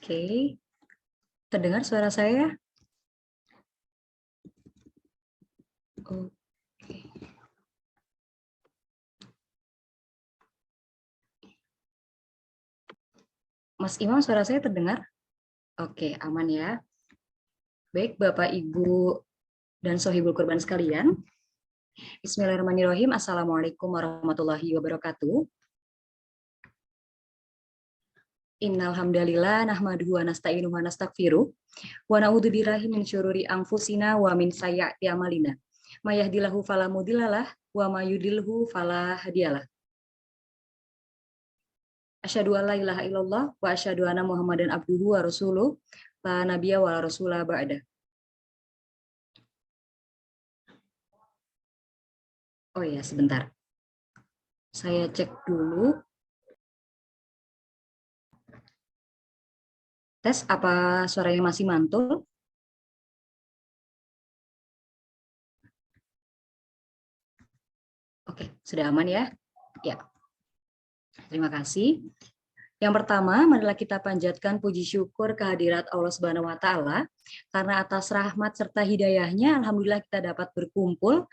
Oke, terdengar suara saya? Oke. Mas Imam, suara saya terdengar? Oke, aman ya. Baik, Bapak, Ibu, dan Sohibul Kurban sekalian. Bismillahirrahmanirrahim. Assalamualaikum warahmatullahi wabarakatuh. Innal hamdalillah nahmaduhu wa nasta'inuhu wa nastaghfiruh wa na'udzu billahi min syururi anfusina wa min sayyiati a'malina. May yahdihillahu fala mudhillalah wa may yudlilhu fala hadiyalah. Asyhadu an la ilaha illallah wa asyhadu anna Muhammadan abduhu wa rasuluh la nabiyya wa la rasula ba'da. Oh ya, sebentar. Saya cek dulu. Tes, apa suaranya masih mantul? Oke, sudah aman ya? Ya, terima kasih. Yang pertama, marilah kita panjatkan puji syukur kehadirat Allah Subhanahu wa Ta'ala, karena atas rahmat serta hidayahnya, alhamdulillah kita dapat berkumpul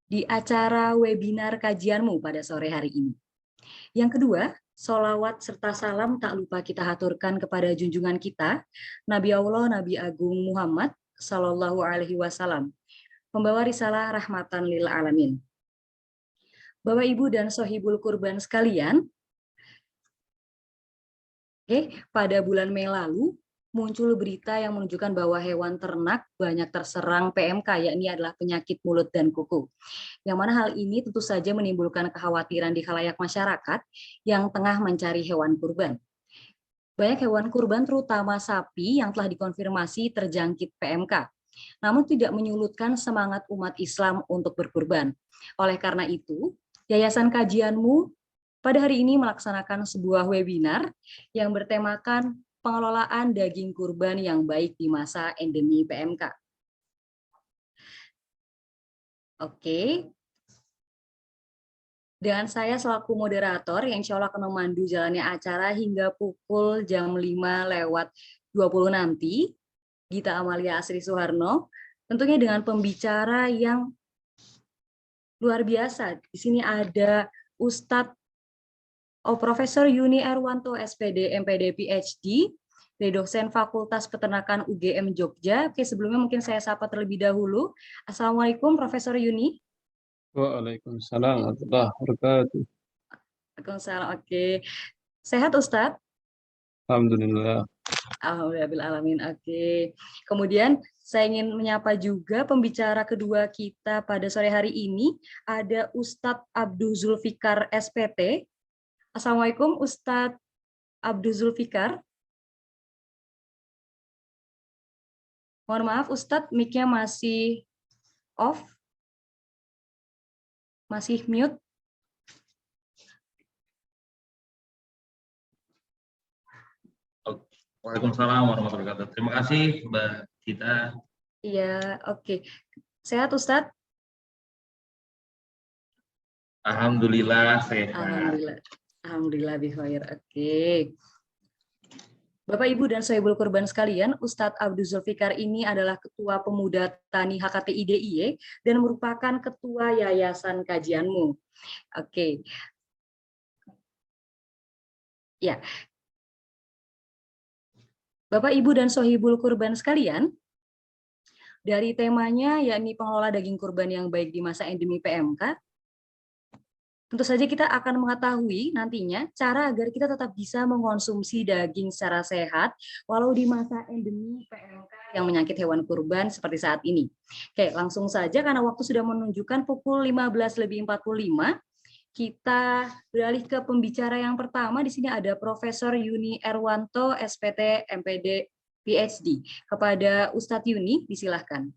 di acara webinar kajianmu pada sore hari ini. Yang kedua, sholawat serta salam tak lupa kita haturkan kepada junjungan kita, Nabi Allah, Nabi Agung Muhammad Sallallahu Alaihi Wasallam, pembawa risalah rahmatan lil alamin. Bapak, Ibu, dan Sohibul Kurban sekalian, pada bulan Mei lalu muncul berita yang menunjukkan bahwa hewan ternak banyak terserang PMK, yakni adalah penyakit mulut dan kuku. Yang mana hal ini tentu saja menimbulkan kekhawatiran di khalayak masyarakat yang tengah mencari hewan kurban. Banyak hewan kurban terutama sapi yang telah dikonfirmasi terjangkit PMK, namun tidak menyurutkan semangat umat Islam untuk berkurban. Oleh karena itu, Yayasan Kajianmu pada hari ini melaksanakan sebuah webinar yang bertemakan pengelolaan daging kurban yang baik di masa endemi PMK. Oke. Dan saya selaku moderator yang insya Allah akan memandu jalannya acara hingga pukul jam 5:20 nanti, Gita Amalia Asri Suharno, tentunya dengan pembicara yang luar biasa. Di sini ada Ustadz Profesor Yuni Erwanto, SPD, MPD, PhD, dari dosen Fakultas Peternakan UGM Jogja. Oke, sebelumnya mungkin saya sapa terlebih dahulu. Assalamualaikum, Profesor Yuni. Waalaikumsalam warahmatullahi wabarakatuh. Waalaikumsalam. Oke, sehat Ustadz? Alhamdulillah. Alhamdulillahirrahmanirrahim. Oke. Kemudian saya ingin menyapa juga pembicara kedua kita pada sore hari ini, ada Ustadz Abdul Zulfikar, SPT. Assalamualaikum Ustadz Abdul Zulfikar. Mohon maaf Ustadz, mic-nya masih off. Masih mute. Waalaikumsalam warahmatullahi wabarakatuh. Terima kasih Mbak Gita. Iya, oke. Sehat Ustadz? Alhamdulillah sehat. Alhamdulillah. Alhamdulillah bikhair. Oke. Bapak, Ibu, dan Sohibul Kurban sekalian, Ustadz Abdul Zulfikar ini adalah Ketua Pemuda Tani HKTI DIY dan merupakan Ketua Yayasan Kajianmu. Oke. Ya. Bapak, Ibu, dan Sohibul Kurban sekalian, dari temanya yakni pengelola daging kurban yang baik di masa endemi PMK, tentu saja kita akan mengetahui nantinya cara agar kita tetap bisa mengkonsumsi daging secara sehat walau di masa endemi PMK yang menyangkut hewan kurban seperti saat ini. Oke, langsung saja karena waktu sudah menunjukkan pukul 15:45, kita beralih ke pembicara yang pertama. Di sini ada Profesor Yuni Erwanto, SPT, MPD, PhD. Kepada Ustadz Yuni, disilahkan.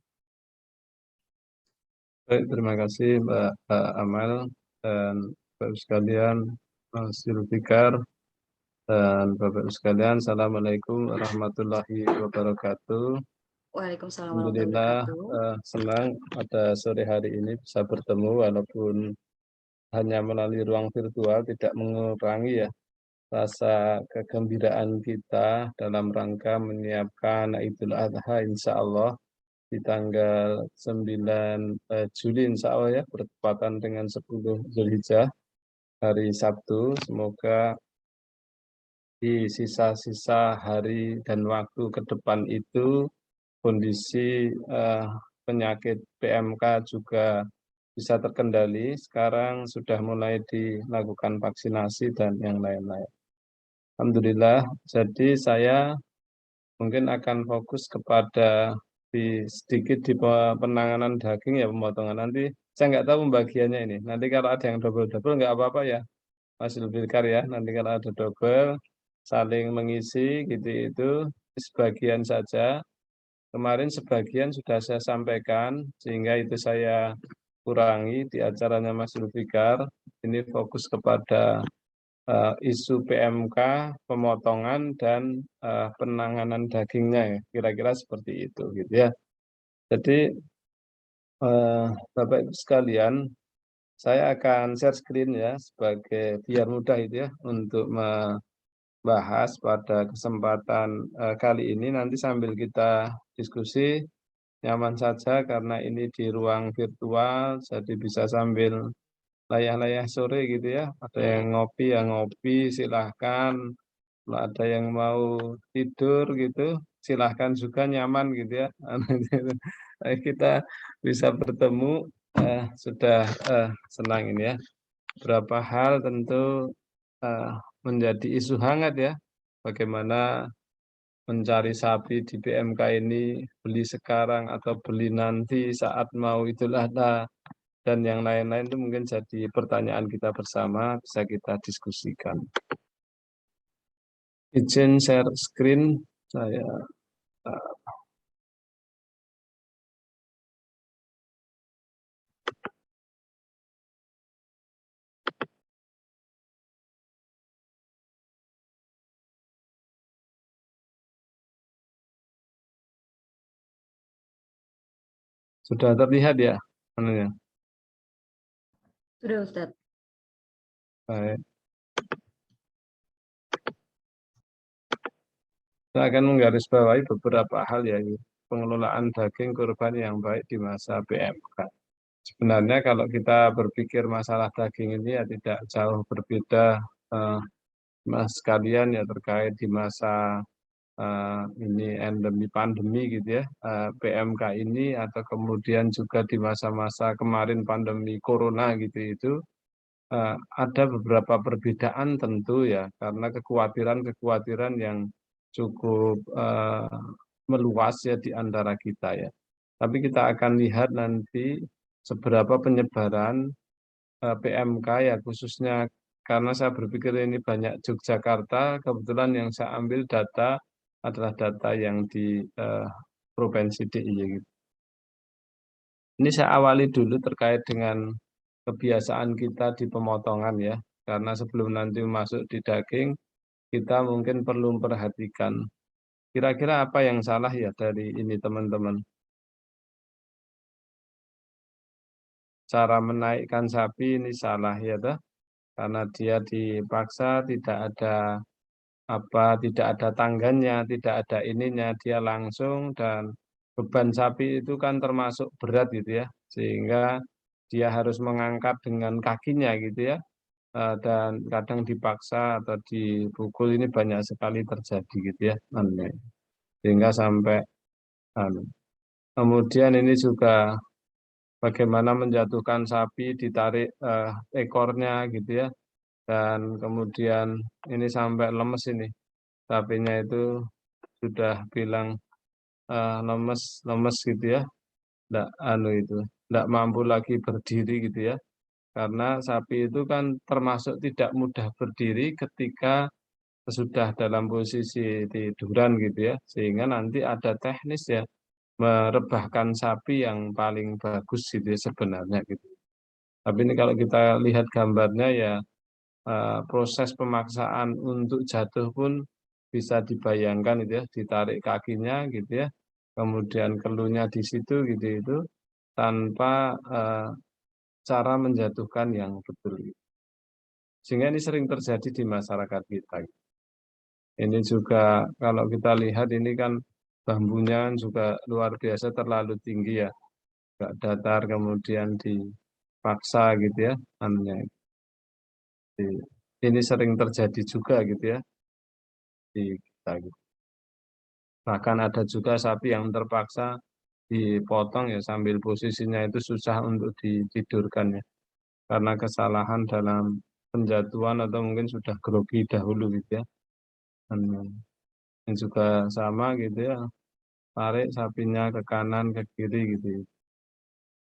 Baik, terima kasih Mbak Amal dan Bapak sekalian, Mas Zulfikar dan Bapak sekalian. Assalamualaikum warahmatullahi wabarakatuh. Waalaikumsalam Alhamdulillah senang pada sore hari ini bisa bertemu walaupun hanya melalui ruang virtual, tidak mengurangi ya rasa kegembiraan kita dalam rangka menyiapkan Idul Adha insya Allah di tanggal 9 Juli insya Allah ya, bertepatan dengan 10 Zulhijjah, hari Sabtu. Semoga di sisa-sisa hari dan waktu ke depan itu kondisi penyakit PMK juga bisa terkendali. Sekarang sudah mulai dilakukan vaksinasi dan yang lain-lain. Alhamdulillah, jadi saya mungkin akan fokus kepada sedikit di penanganan daging ya, pemotongan. Nanti saya nggak tahu pembagiannya ini. Nanti kalau ada yang double-double nggak apa-apa ya, Mas Zulfikar ya. Nanti kalau ada double, saling mengisi gitu itu sebagian saja. Kemarin sebagian sudah saya sampaikan, sehingga itu saya kurangi di acaranya Mas Zulfikar. Ini fokus kepada isu PMK, pemotongan dan penanganan dagingnya ya, kira-kira seperti itu gitu ya. Jadi Bapak Ibu sekalian, saya akan share screen ya sebagai biar mudah itu ya untuk membahas pada kesempatan kali ini. Nanti sambil kita diskusi nyaman saja karena ini di ruang virtual, jadi bisa sambil layah-layah sore gitu ya. Ada yang ngopi silahkan. Kalau ada yang mau tidur gitu, silahkan juga nyaman gitu ya. Kita bisa bertemu, sudah senang ini ya. Berapa hal tentu menjadi isu hangat ya. Bagaimana mencari sapi di PMK ini, beli sekarang atau beli nanti saat mau Idul Adha, dan yang lain-lain itu mungkin jadi pertanyaan kita bersama, bisa kita diskusikan. Izin share screen saya. Sudah terlihat ya anunya? Sudah, Ustadz. Baik. Saya akan menggarisbawahi beberapa hal ya, pengelolaan daging kurban yang baik di masa PMK. Sebenarnya kalau kita berpikir masalah daging ini ya tidak jauh berbeda Mas sekalian ya, terkait di masa ini endemi pandemi gitu ya, PMK ini, atau kemudian juga di masa-masa kemarin pandemi corona gitu itu ada beberapa perbedaan tentu ya, karena kekhawatiran-kekhawatiran yang cukup meluas ya di antara kita ya. Tapi kita akan lihat nanti seberapa penyebaran PMK ya, khususnya karena saya berpikir ini banyak Yogyakarta, kebetulan yang saya ambil data adalah data yang di Provinsi DIY gitu. Ini saya awali dulu terkait dengan kebiasaan kita di pemotongan ya, karena sebelum nanti masuk di daging, kita mungkin perlu memperhatikan kira-kira apa yang salah ya dari ini teman-teman. Cara menaikkan sapi ini salah ya toh, karena dia dipaksa, tidak ada tangganya, tidak ada ininya, dia langsung, dan beban sapi itu kan termasuk berat gitu ya, sehingga dia harus mengangkat dengan kakinya gitu ya, dan kadang dipaksa atau dipukul, ini banyak sekali terjadi gitu ya, sehingga sampai kemudian ini juga bagaimana menjatuhkan sapi, ditarik ekornya gitu ya, dan kemudian ini sampai lemes ini sapinya itu, sudah bilang lemes lemes gitu ya, enggak mampu lagi berdiri gitu ya, karena sapi itu kan termasuk tidak mudah berdiri ketika sudah dalam posisi tiduran gitu ya, sehingga nanti ada teknis ya merebahkan sapi yang paling bagus gitu ya sebenarnya gitu. Tapi ini kalau kita lihat gambarnya ya, proses pemaksaan untuk jatuh pun bisa dibayangkan gitu ya, ditarik kakinya gitu ya, kemudian keluhnya di situ gitu itu, tanpa cara menjatuhkan yang betul. Sehingga ini sering terjadi di masyarakat kita. Ini juga kalau kita lihat ini kan bambunya juga luar biasa terlalu tinggi ya, nggak datar kemudian dipaksa gitu ya, anunya. Ini sering terjadi juga gitu ya di kita. Gitu. Bahkan ada juga sapi yang terpaksa dipotong ya sambil posisinya itu susah untuk ditidurkan ya, karena kesalahan dalam penjatuhan atau mungkin sudah grogi dahulu gitu ya. Dan juga sama gitu ya, tarik sapinya ke kanan ke kiri gitu.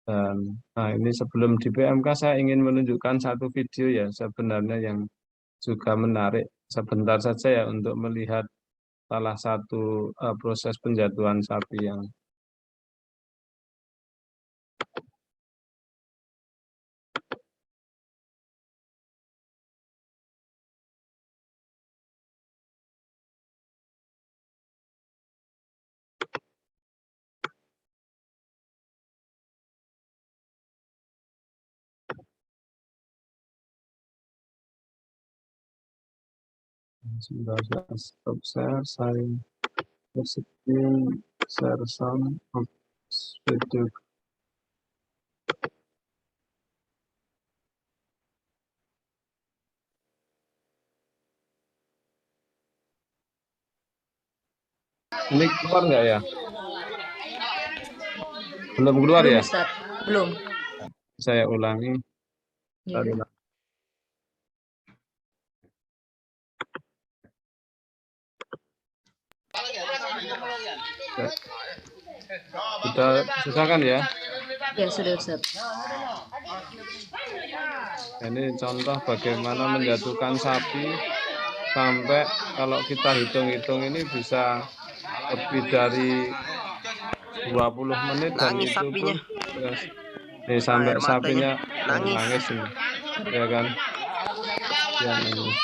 Dan nah ini sebelum di PMK saya ingin menunjukkan satu video ya sebenarnya yang juga menarik sebentar saja ya untuk melihat salah satu proses penjatuhan sapi yang sudah stop share, saya share some of video. Ini keluar nggak ya? Belum keluar Belum, ya? Ustaz. Belum. Saya ulangi. Ya. Sudah susah kan ya? Ya, sudah, Ustaz. Ini contoh bagaimana menjatuhkan sapi sampai kalau kita hitung-hitung ini bisa lebih dari 20 menit dan Nangis itu sapinya. pun nih sampai Air matanya. sapinya Nangis. nangis ini, ya kan? Ya, nangis.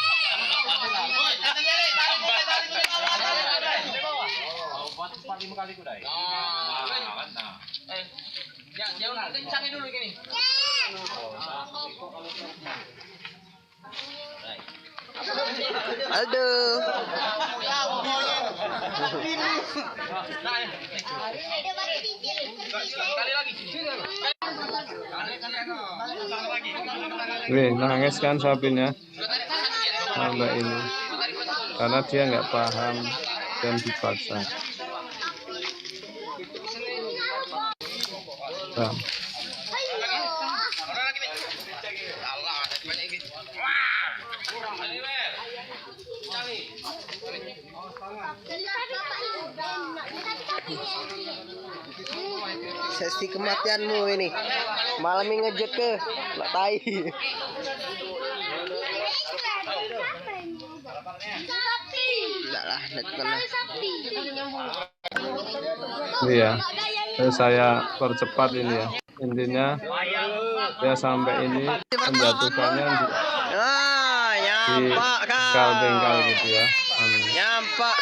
Aduh. Nih, nangis kan sapinya sampai ini karena dia nggak paham dan dipaksa. Nah. Sesi kematianmu ini. Malam ini ngejek ke nak tai. Enggak lah, kena. Ini ya, saya percepat ini ya. Intinya ya sampai ini menjatuhkannya di bengkal gitu ya. Nyampak.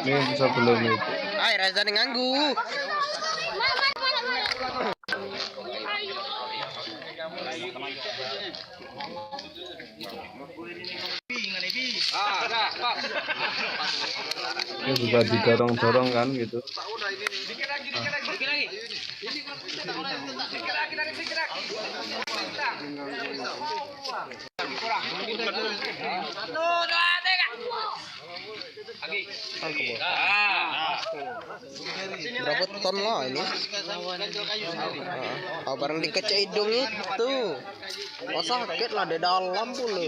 Ini sebelum itu. Ay, Reza nganggu. Ini juga didorong-dorong kan gitu. Berapa ton lah ini? Oh, barang dikecek hidung itu. Oh, sakit lah di dalam pula.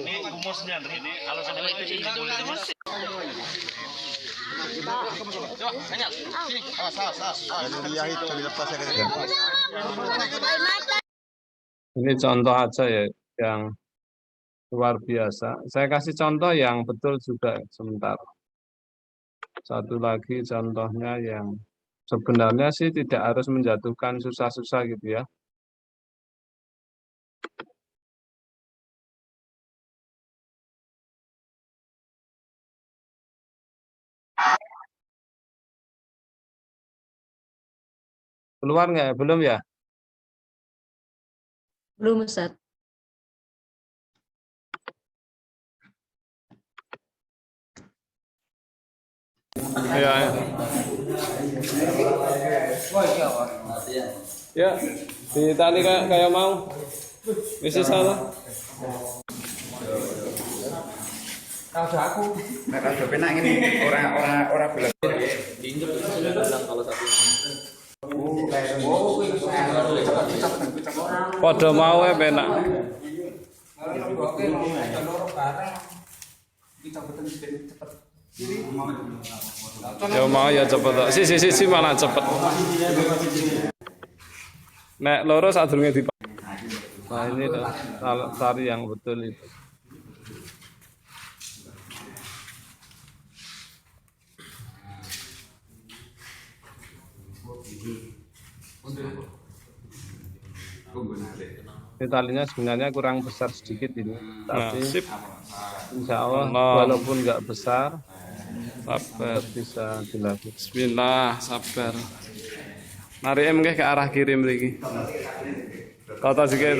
Ini contoh aja ya yang luar biasa. Saya kasih contoh yang betul juga sebentar. Satu lagi contohnya yang sebenarnya sih tidak harus menjatuhkan susah-susah gitu ya. Keluar nggak? Belum ya? Belum, Ustaz. Ya. Ya, ditali kayak mau. Bisa salah. Kalau aku, nah kalau penak ini orang bilang. Padha mau penak. Ya mau ya cepet. Si malah cepet. Nek loro sadurunge di. Nah ini tari yang betul itu. Ini talinya sebenarnya kurang besar sedikit ini, tapi insya Allah walaupun nggak besar, sabar bisa dilakukan. Bismillah, sabar. Narik ke arah kiri mriki. Tata sike,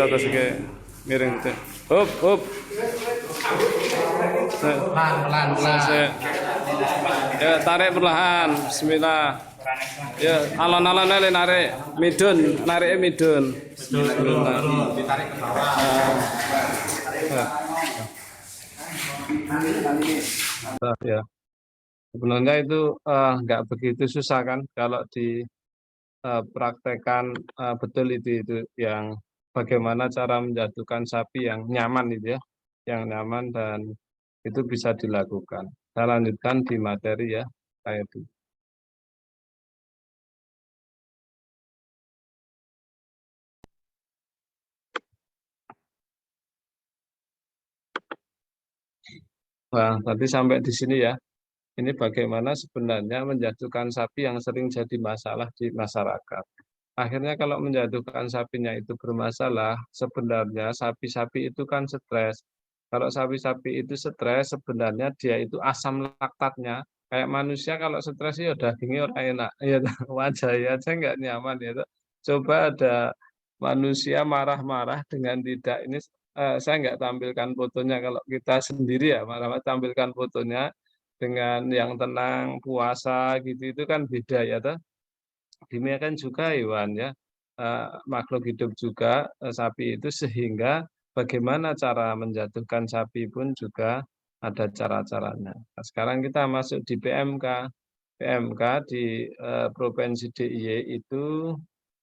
miring teh. Up. Pelan. Ya, tarik perlahan. Bismillah. Ya, alon-alon ae narik. Nariknya midun. Bismillah. Ditarik ke bawah. Ya. Sebenarnya itu nggak begitu susah kan kalau dipraktekkan betul itu yang bagaimana cara menjatuhkan sapi yang nyaman itu ya, yang nyaman dan itu bisa dilakukan. Saya lanjutkan di materi ya, kayak itu. Nah, tadi sampai di sini ya. Ini bagaimana sebenarnya menjatuhkan sapi yang sering jadi masalah di masyarakat. Akhirnya kalau menjatuhkan sapinya itu bermasalah, sebenarnya sapi-sapi itu kan stres. Kalau sapi-sapi itu stres, sebenarnya dia itu asam laktatnya. Kayak manusia kalau stres ya dagingnya orang enak. Ya, wajah aja nggak nyaman ya. Coba ada manusia marah-marah dengan tidak ini saya nggak tampilkan fotonya kalau kita sendiri ya malah tampilkan fotonya dengan yang tenang puasa gitu itu kan beda ya toh. Demikian juga hewan ya makhluk hidup juga sapi itu sehingga bagaimana cara menjatuhkan sapi pun juga ada cara-caranya. Nah, sekarang kita masuk di PMK. PMK di Provinsi DIY itu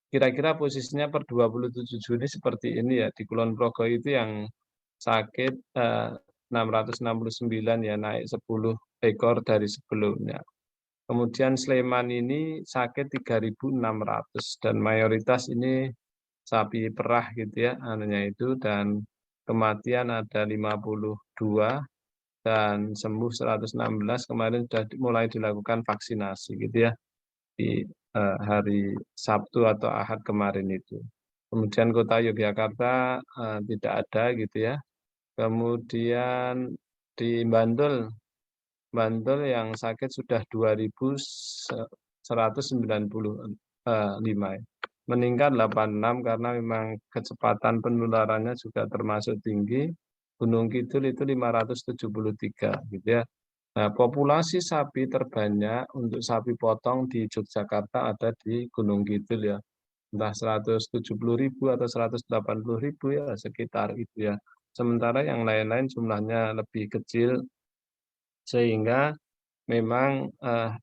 kira-kira posisinya per 27 Juni seperti ini ya. Di Kulon Progo itu yang sakit 669 ya, naik 10 ekor dari sebelumnya. Kemudian Sleman ini sakit 3.600 dan mayoritas ini sapi perah gitu ya, anunya itu dan kematian ada 52 dan sembuh 116. Kemarin sudah mulai dilakukan vaksinasi gitu ya di hari Sabtu atau Ahad kemarin itu. Kemudian Kota Yogyakarta tidak ada gitu ya. Kemudian di Bantul yang sakit sudah 2.195, meningkat 86 karena memang kecepatan penularannya juga termasuk tinggi. Gunung Kidul itu 573 gitu ya. Nah, populasi sapi terbanyak untuk sapi potong di Yogyakarta ada di Gunung Kidul ya. Entah 170.000 atau 180.000 ya sekitar itu ya. Sementara yang lain-lain jumlahnya lebih kecil sehingga memang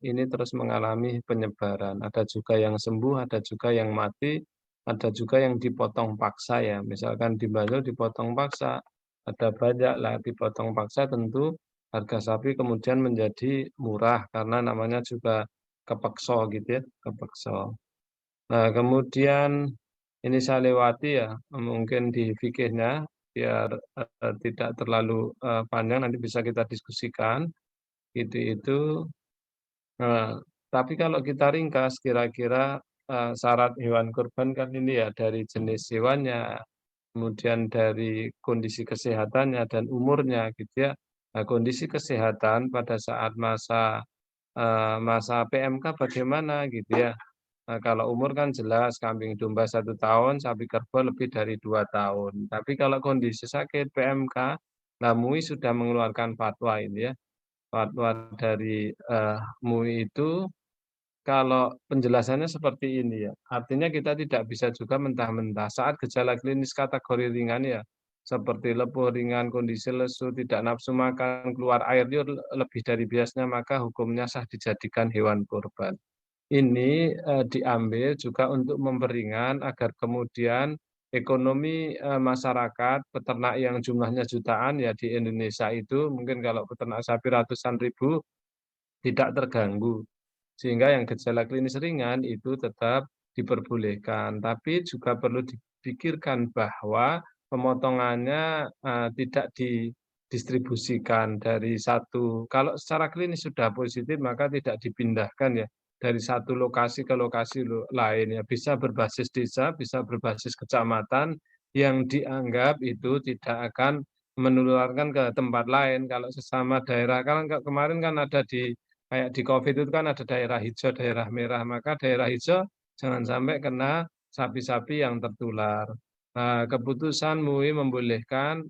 ini terus mengalami penyebaran. Ada juga yang sembuh, ada juga yang mati, ada juga yang dipotong paksa ya. Misalkan di Bantul dipotong paksa, ada banyak lah dipotong paksa tentu harga sapi kemudian menjadi murah karena namanya juga kepekso gitu ya, kepekso. Nah, kemudian ini saya lewati ya, mungkin di fikihnya biar tidak terlalu panjang nanti bisa kita diskusikan. Itu. Nah, tapi kalau kita ringkas kira-kira syarat hewan kurban kan ini ya dari jenis hewannya, kemudian dari kondisi kesehatannya dan umurnya gitu ya. Nah, kondisi kesehatan pada saat masa PMK bagaimana gitu ya. Nah, kalau umur kan jelas kambing domba 1 tahun, sapi kerbau lebih dari 2 tahun. Tapi kalau kondisi sakit PMK, nah MUI sudah mengeluarkan fatwa ini ya. fatwa dari MUI itu kalau penjelasannya seperti ini ya. Artinya kita tidak bisa juga mentah-mentah saat gejala klinis kategori ringan ya, seperti lepuh ringan, kondisi lesu, tidak nafsu makan, keluar air liur lebih dari biasanya, maka hukumnya sah dijadikan hewan kurban. Ini diambil juga untuk memperingan agar kemudian ekonomi masyarakat peternak yang jumlahnya jutaan ya di Indonesia itu mungkin kalau peternak sapi ratusan ribu tidak terganggu. Sehingga yang gejala klinis ringan itu tetap diperbolehkan, tapi juga perlu dipikirkan bahwa pemotongannya tidak didistribusikan dari satu, kalau secara klinis sudah positif maka tidak dipindahkan ya dari satu lokasi ke lokasi lain ya, bisa berbasis desa, bisa berbasis kecamatan yang dianggap itu tidak akan menularkan ke tempat lain. Kalau sesama daerah, kan kemarin kan ada di kayak di COVID itu kan ada daerah hijau, daerah merah, maka daerah hijau jangan sampai kena sapi-sapi yang tertular. Nah, keputusan MUI membolehkan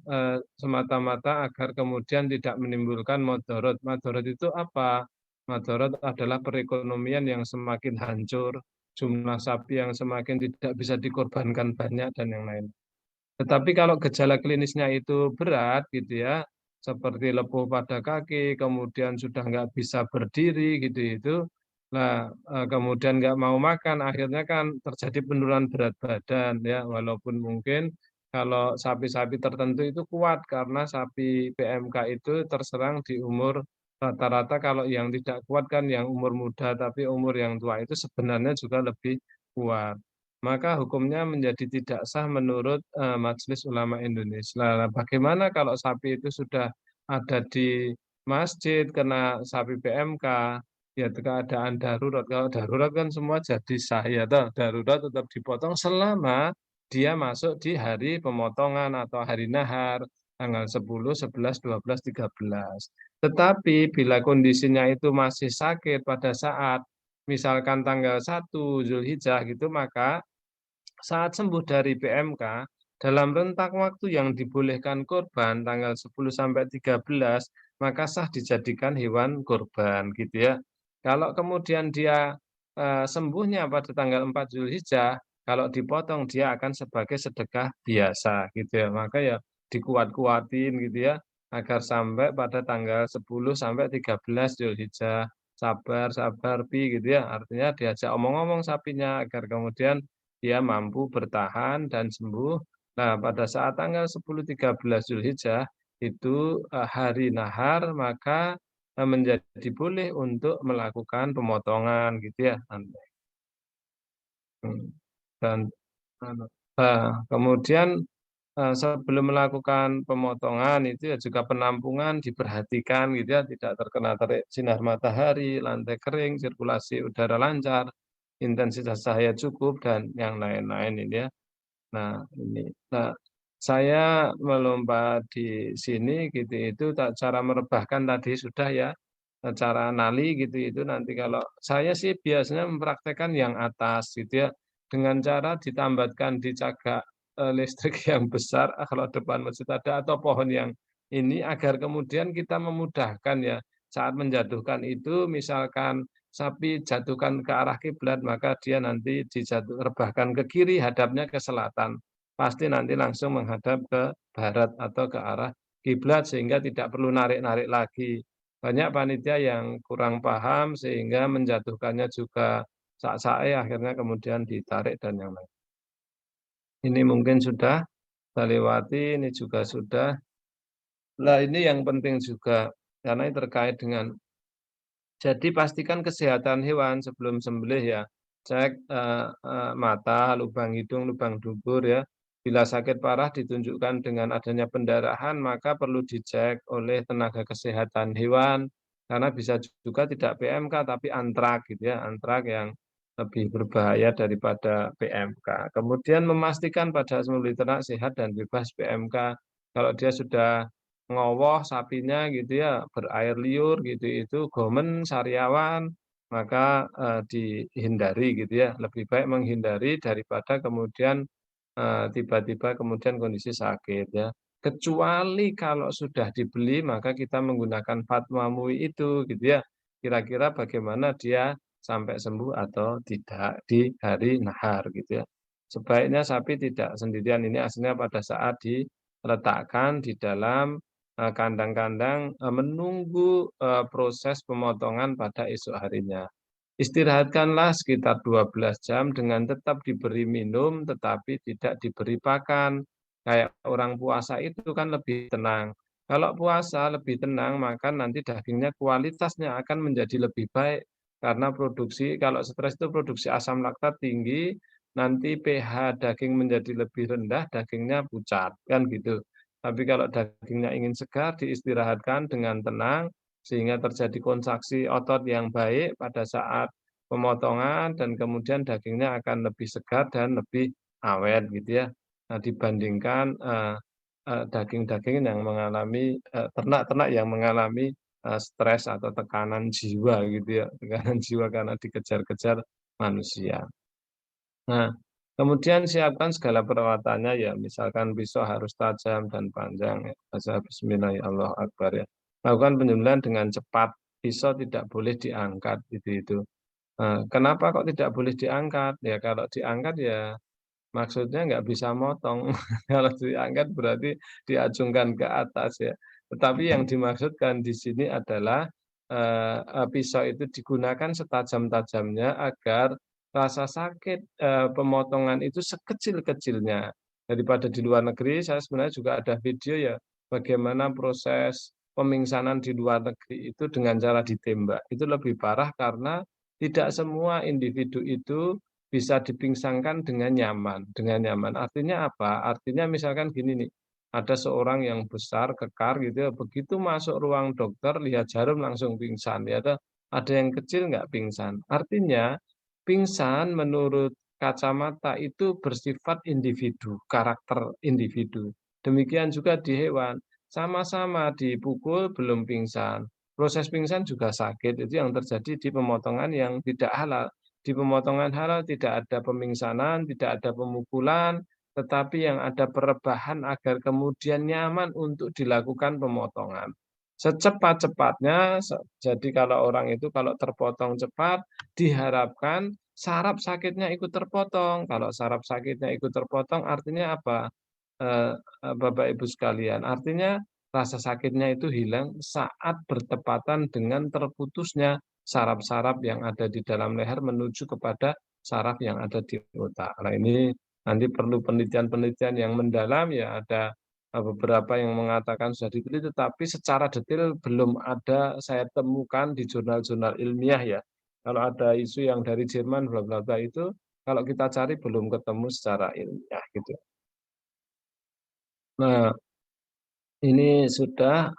semata-mata agar kemudian tidak menimbulkan madorot. Madorot itu apa? Madorot adalah perekonomian yang semakin hancur, jumlah sapi yang semakin tidak bisa dikorbankan banyak dan yang lain. Tetapi kalau gejala klinisnya itu berat gitu ya, seperti lepuh pada kaki, kemudian sudah nggak bisa berdiri gitu itu, nah kemudian nggak mau makan, akhirnya kan terjadi penurunan berat badan ya, walaupun mungkin kalau sapi-sapi tertentu itu kuat karena sapi PMK itu terserang di umur rata-rata, kalau yang tidak kuat kan yang umur muda, tapi umur yang tua itu sebenarnya juga lebih kuat. Maka hukumnya menjadi tidak sah menurut Majelis Ulama Indonesia. Nah, bagaimana kalau sapi itu sudah ada di masjid, kena sapi PMK, ya keadaan darurat. Kalau darurat kan semua jadi sah, ya toh, darurat tetap dipotong selama dia masuk di hari pemotongan atau hari nahar, tanggal 10, 11, 12, 13. Tetapi bila kondisinya itu masih sakit pada saat misalkan tanggal 1 Zulhijjah gitu, maka saat sembuh dari PMK, dalam rentang waktu yang dibolehkan kurban tanggal 10 sampai 13, maka sah dijadikan hewan kurban gitu ya. Kalau kemudian dia sembuhnya pada tanggal 4 Zulhijjah, kalau dipotong dia akan sebagai sedekah biasa gitu ya. Maka ya dikuat-kuatin gitu ya agar sampai pada tanggal 10 sampai 13 Zulhijjah. Sabar, sabar, Pi gitu ya. Artinya diajak omong-omong sapinya agar kemudian dia mampu bertahan dan sembuh. Nah, pada saat tanggal 10, 13 Zulhijjah itu hari nahar, maka menjadi boleh untuk melakukan pemotongan gitu ya. Dan kemudian sebelum melakukan pemotongan itu ya juga penampungan diperhatikan gitu ya, tidak terkena terik sinar matahari, lantai kering, sirkulasi udara lancar, intensitas cahaya cukup dan yang lain-lain ini ya. Nah, ini. Nah, saya melompat di sini gitu itu cara merebahkan tadi sudah ya, cara nali gitu itu nanti kalau saya sih biasanya mempraktekkan yang atas gitu ya, dengan cara ditambatkan di cagak listrik yang besar kalau depan masjid ada atau pohon yang ini agar kemudian kita memudahkan ya saat menjatuhkan itu, misalkan sapi jatuhkan ke arah kiblat maka dia nanti rebahkan ke kiri hadapnya ke selatan. Pasti nanti langsung menghadap ke barat atau ke arah kiblat sehingga tidak perlu narik-narik lagi. Banyak panitia yang kurang paham sehingga menjatuhkannya juga sak-sae akhirnya kemudian ditarik dan yang lain. Ini mungkin sudah saya lewati, ini juga sudah. Nah, ini yang penting juga karena ini terkait dengan, jadi pastikan kesehatan hewan sebelum sembelih ya. Cek mata, lubang hidung, lubang dubur ya. Bila sakit parah ditunjukkan dengan adanya pendarahan, maka perlu dicek oleh tenaga kesehatan hewan. Karena bisa juga tidak PMK tapi antrak gitu ya, antrak yang lebih berbahaya daripada PMK. Kemudian memastikan pada sembelih ternak sehat dan bebas PMK. Kalau dia sudah ngowoh sapinya gitu ya, berair liur gitu itu gomen, sariawan, maka dihindari gitu ya. Lebih baik menghindari daripada kemudian tiba-tiba kemudian kondisi sakit ya. Kecuali kalau sudah dibeli maka kita menggunakan fatwa MUI itu gitu ya. Kira-kira bagaimana dia sampai sembuh atau tidak di hari nahar gitu ya. Sebaiknya sapi tidak sendirian, ini aslinya pada saat diletakkan di dalam kandang-kandang menunggu proses pemotongan pada esok harinya. Istirahatkanlah sekitar 12 jam dengan tetap diberi minum tetapi tidak diberi pakan. Kayak orang puasa itu kan lebih tenang. Kalau puasa lebih tenang, maka nanti dagingnya kualitasnya akan menjadi lebih baik. Karena produksi, kalau stres itu produksi asam laktat tinggi, nanti pH daging menjadi lebih rendah, dagingnya pucat, kan gitu. Tapi kalau dagingnya ingin segar, diistirahatkan dengan tenang, sehingga terjadi kontraksi otot yang baik pada saat pemotongan dan kemudian dagingnya akan lebih segar dan lebih awet gitu ya. Nah, dibandingkan daging-daging yang mengalami ternak-ternak yang mengalami stres atau tekanan jiwa gitu ya, tekanan jiwa karena dikejar-kejar manusia. Nah, kemudian siapkan segala perawatannya ya, misalkan pisau harus tajam dan panjang ya. Baca bismillah ya Allah Akbar ya. Lakukan penyembelihan dengan cepat, pisau tidak boleh diangkat itu. Kenapa kok tidak boleh diangkat? Ya kalau diangkat ya maksudnya nggak bisa motong. Kalau diangkat berarti diacungkan ke atas ya. Tetapi yang dimaksudkan di sini adalah pisau itu digunakan setajam-tajamnya agar rasa sakit pemotongan itu sekecil-kecilnya. Daripada di luar negeri, saya sebenarnya juga ada video ya, bagaimana proses pemingsanan di luar negeri itu dengan cara ditembak. Itu lebih parah karena tidak semua individu itu bisa dipingsangkan dengan nyaman. Artinya apa? Artinya misalkan gini nih, ada seorang yang besar, kekar gitu ya, begitu masuk ruang dokter, lihat jarum langsung pingsan. Ya, ada yang kecil nggak pingsan. Artinya, pingsan menurut kacamata itu bersifat individu, karakter individu. Demikian juga di hewan, sama-sama dipukul belum pingsan. Proses pingsan juga sakit, itu yang terjadi di pemotongan yang tidak halal. Di pemotongan halal tidak ada pemingsanan, tidak ada pemukulan, tetapi yang ada perebahan agar kemudian nyaman untuk dilakukan pemotongan. Secepat-cepatnya, jadi kalau orang itu kalau terpotong cepat, diharapkan saraf sakitnya ikut terpotong. Kalau saraf sakitnya ikut terpotong, artinya apa? Bapak Ibu sekalian, artinya rasa sakitnya itu hilang saat bertepatan dengan terputusnya saraf-saraf yang ada di dalam leher menuju kepada saraf yang ada di otak. Nah, ini nanti perlu penelitian-penelitian yang mendalam ya, ada beberapa yang mengatakan sudah diteliti, tapi secara detail belum ada saya temukan di jurnal-jurnal ilmiah ya. Kalau ada isu yang dari Jerman bla bla bla itu, kalau kita cari belum ketemu secara ilmiah gitu. Nah, ini sudah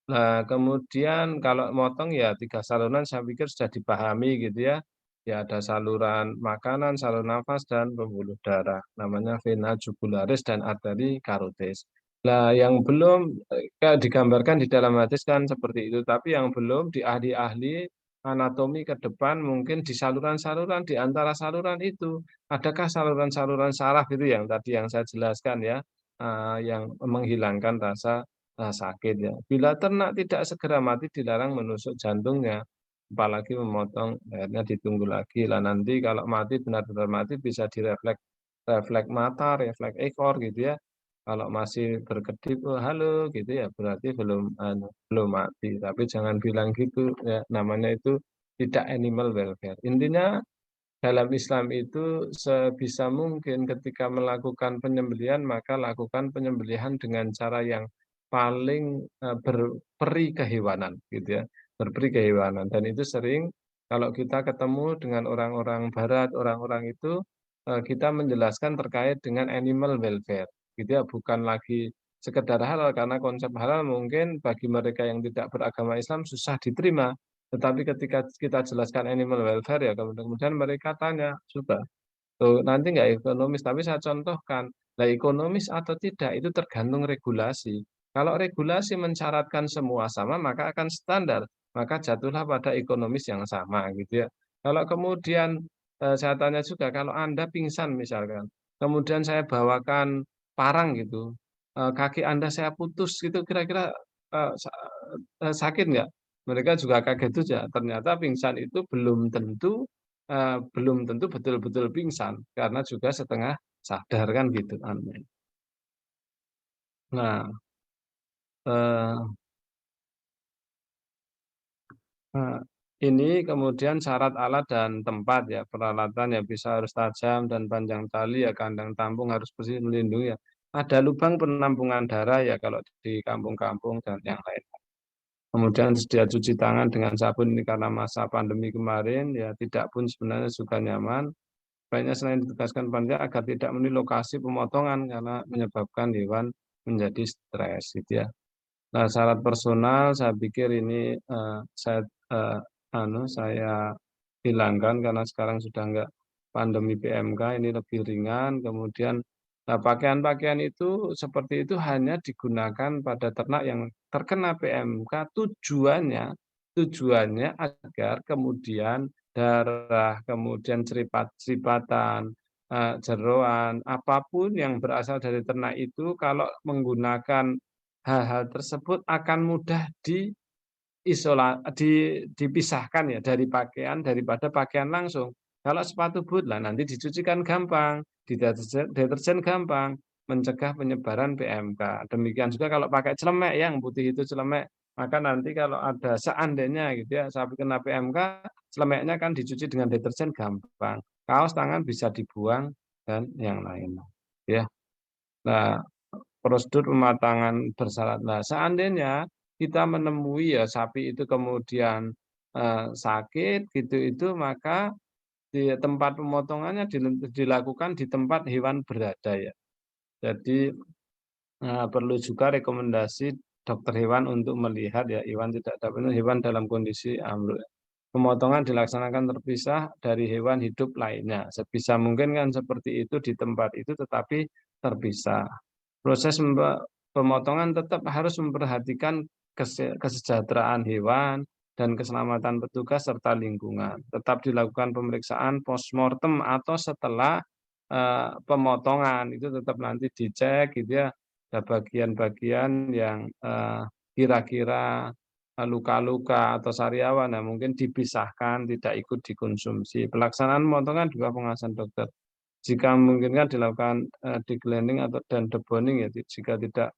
nah, kemudian kalau motong ya 3 saluran saya pikir sudah dipahami gitu ya. Ya ada saluran makanan, saluran nafas, dan pembuluh darah. Namanya vena jugularis dan arteri karotis. Nah, yang belum digambarkan di dalam hadis kan seperti itu. Tapi yang belum di ahli-ahli anatomi ke depan mungkin di saluran-saluran, di antara saluran itu. Adakah saluran-saluran saraf itu yang tadi yang saya jelaskan ya. Yang menghilangkan rasa sakit ya. Bila ternak tidak segera mati dilarang menusuk jantungnya, apalagi memotong akhirnya ditunggu lagi lah nanti kalau mati benar-benar mati bisa direfleks refleks mata, refleks ekor gitu ya. Kalau masih berkedip, oh, halo gitu ya, berarti belum mati. Tapi jangan bilang gitu ya, namanya itu tidak animal welfare. Intinya dalam Islam itu sebisa mungkin ketika melakukan penyembelihan maka lakukan penyembelihan dengan cara yang paling berperi kehewanan gitu ya, berperi kehewanan. Dan itu sering kalau kita ketemu dengan orang-orang barat, orang-orang itu kita menjelaskan terkait dengan animal welfare gitu ya, bukan lagi sekedar halal karena konsep halal mungkin bagi mereka yang tidak beragama Islam susah diterima. Tetapi ketika kita jelaskan animal welfare ya kemudian mereka tanya, sudah, tuh, nanti nggak ekonomis, tapi saya contohkan, nah ekonomis atau tidak itu tergantung regulasi. Kalau regulasi mensyaratkan semua sama, maka akan standar, maka jatuhlah pada ekonomis yang sama gitu ya. Kalau kemudian saya tanya juga, kalau Anda pingsan misalkan, kemudian saya bawakan parang gitu, kaki Anda saya putus gitu, kira-kira sakit nggak? Mereka juga kaget juga, ternyata pingsan itu belum tentu betul-betul pingsan, karena juga setengah sadar kan gitu kan. Nah, eh, Nah, ini kemudian syarat alat dan tempat ya, peralatan ya bisa harus tajam dan panjang tali ya, kandang tampung harus bersih melindungi ya. Ada lubang penampungan darah ya kalau di kampung-kampung dan yang lain. Kemudian sedia cuci tangan dengan sabun ini karena masa pandemi kemarin ya, tidak pun sebenarnya juga nyaman. Baiknya selain ditegaskan panitia agar tidak memenuhi lokasi pemotongan karena menyebabkan hewan menjadi stres gitu ya. Nah, syarat personal saya pikir ini eh, saya hilangkan karena sekarang sudah enggak pandemi PMK, ini lebih ringan. Kemudian nah, pakaian-pakaian itu seperti itu hanya digunakan pada ternak yang terkena PMK, tujuannya agar kemudian darah, kemudian seripat-seripatan, jeroan, apapun yang berasal dari ternak itu kalau menggunakan hal-hal tersebut akan mudah dipisahkan ya dari pakaian daripada pakaian langsung. Kalau sepatu boot lah nanti dicucikan gampang, deterjen gampang, mencegah penyebaran PMK. Demikian juga kalau pakai celemek yang putih itu celemek, maka nanti kalau ada seandainya gitu ya sapi kena PMK, celemeknya kan dicuci dengan deterjen gampang. Kaos tangan bisa dibuang dan yang lain. Ya. Nah, prosedur pematangan bersyarat. Nah, seandainya kita menemui ya sapi itu kemudian sakit gitu itu maka di tempat pemotongannya dilakukan di tempat hewan berada ya. Jadi perlu juga rekomendasi dokter hewan untuk melihat ya hewan tidak dapat hewan dalam kondisi ambruk. Pemotongan dilaksanakan terpisah dari hewan hidup lainnya. Sebisa mungkin kan seperti itu di tempat itu tetapi terpisah. Proses pemotongan tetap harus memperhatikan kesejahteraan hewan dan keselamatan petugas serta lingkungan. Tetap dilakukan pemeriksaan postmortem atau setelah pemotongan itu tetap nanti dicek gitu ya. Ada bagian-bagian yang kira-kira luka-luka atau sariawan, nah mungkin dipisahkan, tidak ikut dikonsumsi. Pelaksanaan pemotongan juga pengawasan dokter. Jika memungkinkan dilakukan deglaning atau dan deboning ya, jika tidak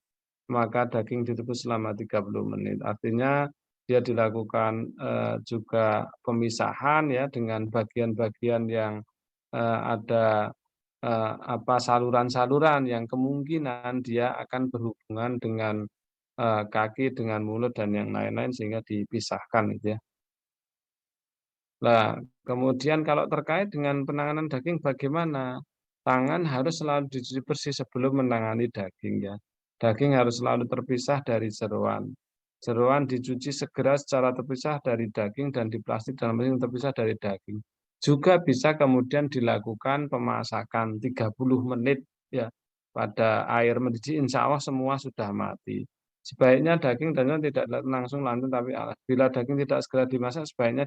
maka daging direbus selama 30 menit. Artinya dia dilakukan juga pemisahan ya dengan bagian-bagian yang ada saluran-saluran yang kemungkinan dia akan berhubungan dengan kaki, dengan mulut dan yang lain-lain sehingga dipisahkan gitu ya. Nah, kemudian kalau terkait dengan penanganan daging bagaimana? Tangan harus selalu dicuci bersih sebelum menangani daging ya. Daging harus selalu terpisah dari jeroan. Jeroan dicuci segera secara terpisah dari daging dan diplastik dalam mesin terpisah dari daging. Juga bisa kemudian dilakukan pemasakan 30 menit ya pada air mendidih, insya Allah semua sudah mati. Sebaiknya daging dan tidak langsung lantung, tapi bila daging tidak segera dimasak sebaiknya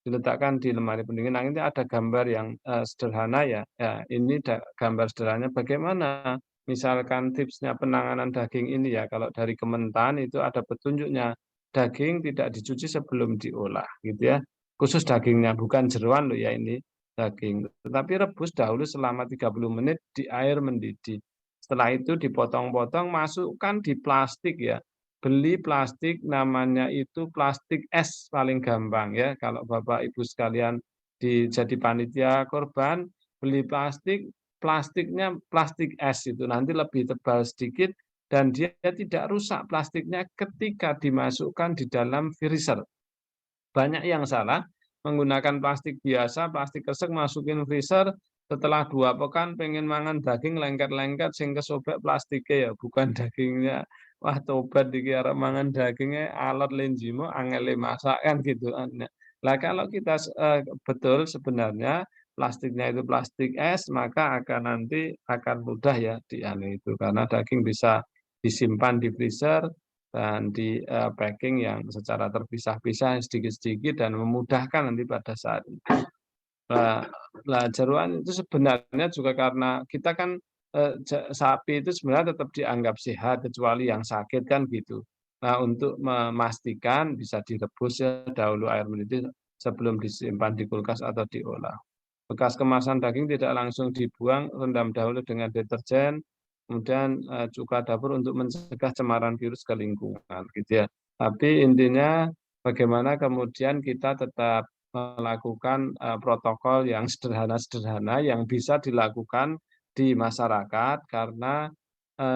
diletakkan di lemari pendingin. Nah, ini ada gambar yang sederhana ya. Ya, ini gambar sederhananya bagaimana misalkan tipsnya penanganan daging ini ya. Kalau dari Kementan itu ada petunjuknya. Daging tidak dicuci sebelum diolah gitu ya. Khusus dagingnya bukan jeroan loh ya ini daging. Tetapi rebus dahulu selama 30 menit di air mendidih. Setelah itu dipotong-potong, masukkan di plastik ya. Beli plastik namanya itu plastik es paling gampang ya. Kalau Bapak Ibu sekalian jadi panitia korban, beli plastiknya plastik es itu nanti lebih tebal sedikit dan dia tidak rusak plastiknya ketika dimasukkan di dalam freezer. Banyak yang salah menggunakan plastik biasa, plastik kresek masukin freezer, setelah 2 pekan pengen mangan daging lengket-lengket sing kesobek plastiknya ya, bukan dagingnya. Wah, tobat iki arep mangan dagingnya alot lenjimo angel masak kan gitu kan. Lah kalau kita betul sebenarnya plastiknya itu plastik es, maka nanti akan mudah ya itu karena daging bisa disimpan di freezer dan di packing yang secara terpisah-pisah sedikit-sedikit dan memudahkan nanti pada saat itu. Nah, jeroan itu sebenarnya juga karena kita kan sapi itu sebenarnya tetap dianggap sehat kecuali yang sakit kan gitu. Nah, untuk memastikan bisa direbus ya dahulu air mendidih sebelum disimpan di kulkas atau diolah. Bekas kemasan daging tidak langsung dibuang, rendam dahulu dengan deterjen, kemudian cuka dapur untuk mencegah cemaran virus ke lingkungan gitu ya. Tapi intinya bagaimana kemudian kita tetap melakukan protokol yang sederhana-sederhana yang bisa dilakukan di masyarakat karena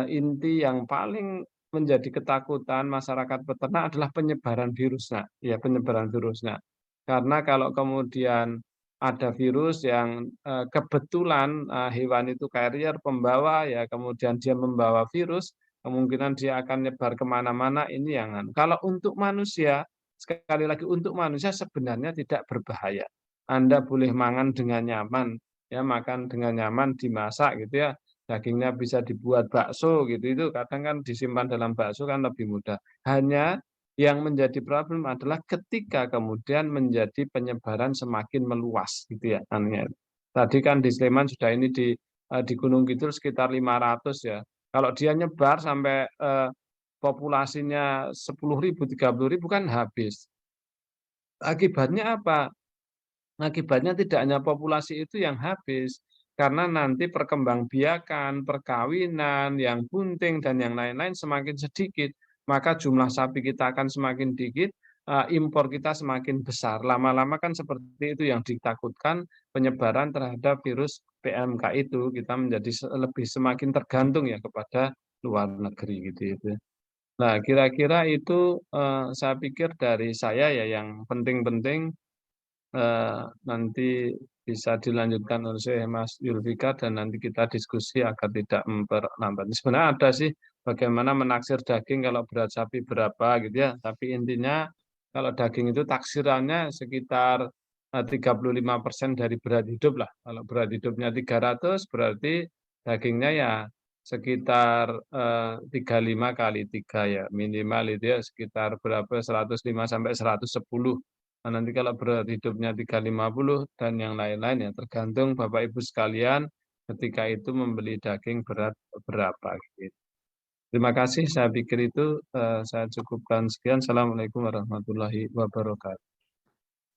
inti yang paling menjadi ketakutan masyarakat peternak adalah penyebaran virusnya, ya penyebaran virusnya. Karena kalau kemudian ada virus yang kebetulan hewan itu carrier pembawa ya kemudian dia membawa virus kemungkinan dia akan nyebar kemana-mana ini yang kalau untuk manusia sekali lagi untuk manusia sebenarnya tidak berbahaya. Anda boleh makan dengan nyaman ya makan dengan nyaman dimasak gitu ya dagingnya bisa dibuat bakso gitu itu kadang kan disimpan dalam bakso kan lebih mudah. Hanya yang menjadi problem adalah ketika kemudian menjadi penyebaran semakin meluas gitu ya anunya. Tadi kan di Sleman sudah ini di Gunung Kidul sekitar 500 ya. Kalau dia nyebar sampai populasinya 10.000, 30.000 kan habis. Akibatnya apa? Akibatnya tidak hanya populasi itu yang habis, karena nanti perkembangbiakan, perkawinan, yang bunting, dan yang lain-lain semakin sedikit, maka jumlah sapi kita akan semakin dikit, impor kita semakin besar. Lama-lama kan seperti itu yang ditakutkan penyebaran terhadap virus PMK itu, kita menjadi lebih semakin tergantung ya kepada luar negeri gitu itu. Nah, kira-kira itu saya pikir dari saya ya yang penting-penting nanti bisa dilanjutkan oleh Mas Yulfikar dan nanti kita diskusi agar tidak memperlambat. Sebenarnya ada sih bagaimana menaksir daging kalau berat sapi berapa gitu ya. Tapi intinya kalau daging itu taksirannya sekitar 35% dari berat hidup lah. Kalau berat hidupnya 300 berarti dagingnya ya sekitar 35 kali 3 ya minimal itu ya sekitar berapa 105 sampai 110. Nah, nanti kalau berat hidupnya 350 dan yang lain-lain ya tergantung Bapak Ibu sekalian ketika itu membeli daging berat berapa gitu. Terima kasih, saya pikir itu saya cukupkan sekian. Assalamualaikum warahmatullahi wabarakatuh.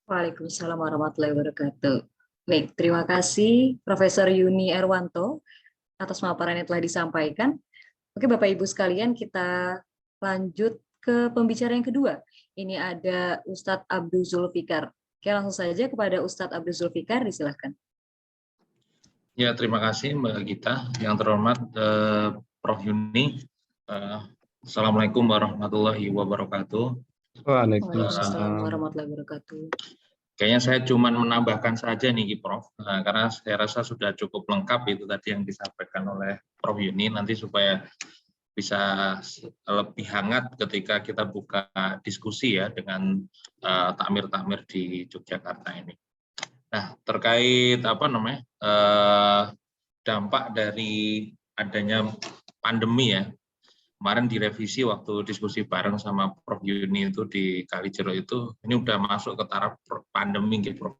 Waalaikumsalam warahmatullahi wabarakatuh. Baik, terima kasih Profesor Yuni Erwanto atas paparan yang telah disampaikan. Oke Bapak Ibu sekalian, kita lanjut ke pembicara yang kedua. Ini ada Ustadz Abdul Zulfikar. Oke, langsung saja kepada Ustadz Abdul Zulfikar, disilahkan. Ya, terima kasih Mbak Gita. Yang terhormat Prof. Yuni. Assalamualaikum warahmatullahi wabarakatuh. Waalaikumsalam warahmatullahi wabarakatuh. Kayaknya saya cuma menambahkan saja nih Prof. Karena saya rasa sudah cukup lengkap itu tadi yang disampaikan oleh Prof. Yuni. Nanti supaya bisa lebih hangat ketika kita buka diskusi ya dengan takmir-takmir di Yogyakarta ini. Nah, terkait dampak dari adanya pandemi ya, kemarin direvisi waktu diskusi bareng sama Prof. Yuni itu di Kalijeruk itu, ini udah masuk ke taraf pandemi gitu Prof.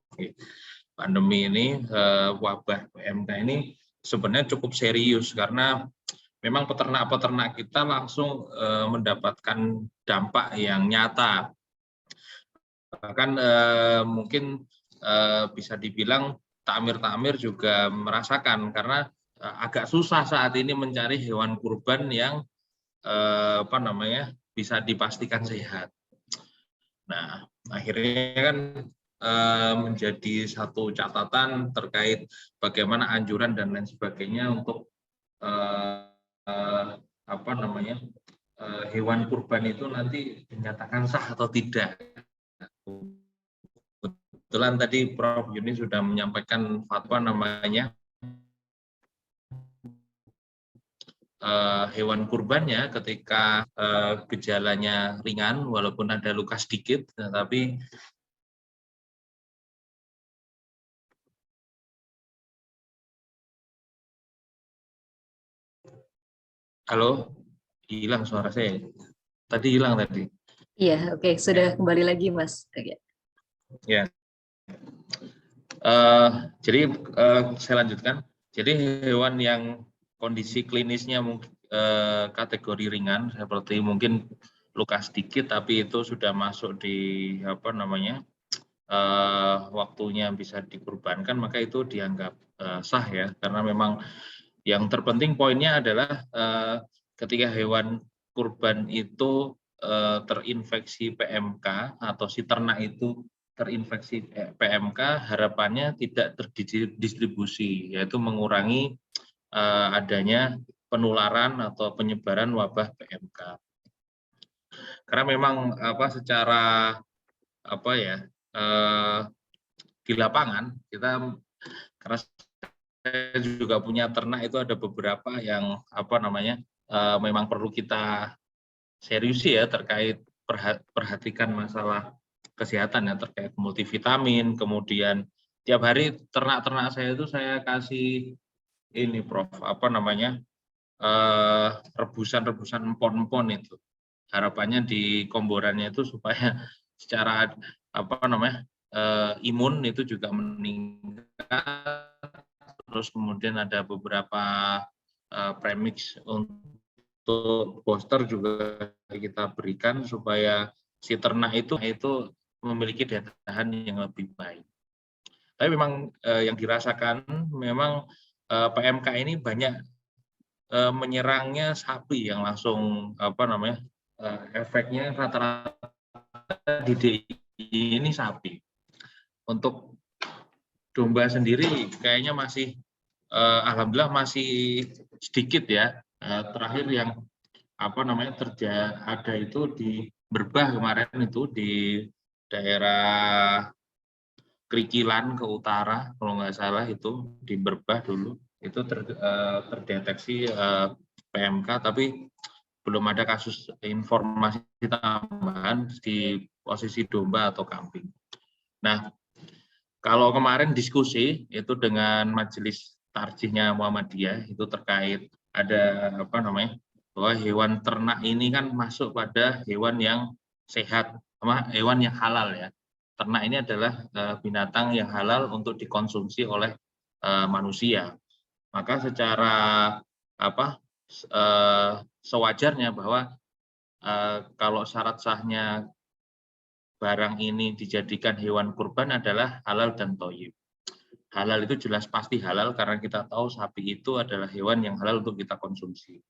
Pandemi ini, wabah PMK ini sebenarnya cukup serius karena memang peternak-peternak kita langsung mendapatkan dampak yang nyata. Bahkan mungkin bisa dibilang takmir-takmir juga merasakan karena agak susah saat ini mencari hewan kurban yang bisa dipastikan sehat. Nah, akhirnya kan menjadi satu catatan terkait bagaimana anjuran dan lain sebagainya untuk hewan kurban itu nanti dinyatakan sah atau tidak. Kebetulan tadi Prof. Yuni sudah menyampaikan fatwa hewan kurbannya ketika gejalanya ringan walaupun ada luka sedikit, tetapi halo, hilang suara saya. Tadi hilang tadi. Iya, oke, sudah kembali lagi Mas. Ya. Jadi saya lanjutkan. Jadi hewan yang kondisi klinisnya mungkin kategori ringan, seperti mungkin luka sedikit, tapi itu sudah masuk di waktunya bisa dikurbankan, maka itu dianggap sah ya, karena memang yang terpenting poinnya adalah ketika hewan kurban itu terinfeksi PMK atau si ternak itu terinfeksi PMK, harapannya tidak terdistribusi, yaitu mengurangi adanya penularan atau penyebaran wabah PMK. Karena memang secara di lapangan kita, karena saya juga punya ternak, itu ada beberapa yang memang perlu kita seriusi ya, terkait perhatikan masalah kesehatan ya, terkait multivitamin. Kemudian tiap hari ternak-ternak saya itu saya kasih ini Prof, rebusan empon-empon itu. Harapannya di komborannya itu supaya secara imun itu juga meningkat. Terus kemudian ada beberapa premix untuk booster juga kita berikan supaya si ternak itu memiliki daya tahan yang lebih baik. Tapi memang yang dirasakan memang PMK ini banyak menyerangnya sapi yang langsung efeknya rata-rata di DI ini sapi. Untuk domba sendiri kayaknya masih alhamdulillah masih sedikit ya. Terakhir yang ada itu di Berbah kemarin, itu di daerah Krikilan ke utara kalau nggak salah, itu di Berbah dulu itu terdeteksi PMK, tapi belum ada kasus informasi tambahan di posisi domba atau kambing. Nah, kalau kemarin diskusi itu dengan majelis tarjihnya Muhammadiyah itu terkait ada bahwa hewan ternak ini kan masuk pada hewan yang sehat, hewan yang halal ya. Ternak ini adalah binatang yang halal untuk dikonsumsi oleh manusia. Maka secara sewajarnya bahwa kalau syarat sahnya barang ini dijadikan hewan kurban adalah halal dan thayyib. Halal itu jelas pasti halal karena kita tahu sapi itu adalah hewan yang halal untuk kita konsumsi.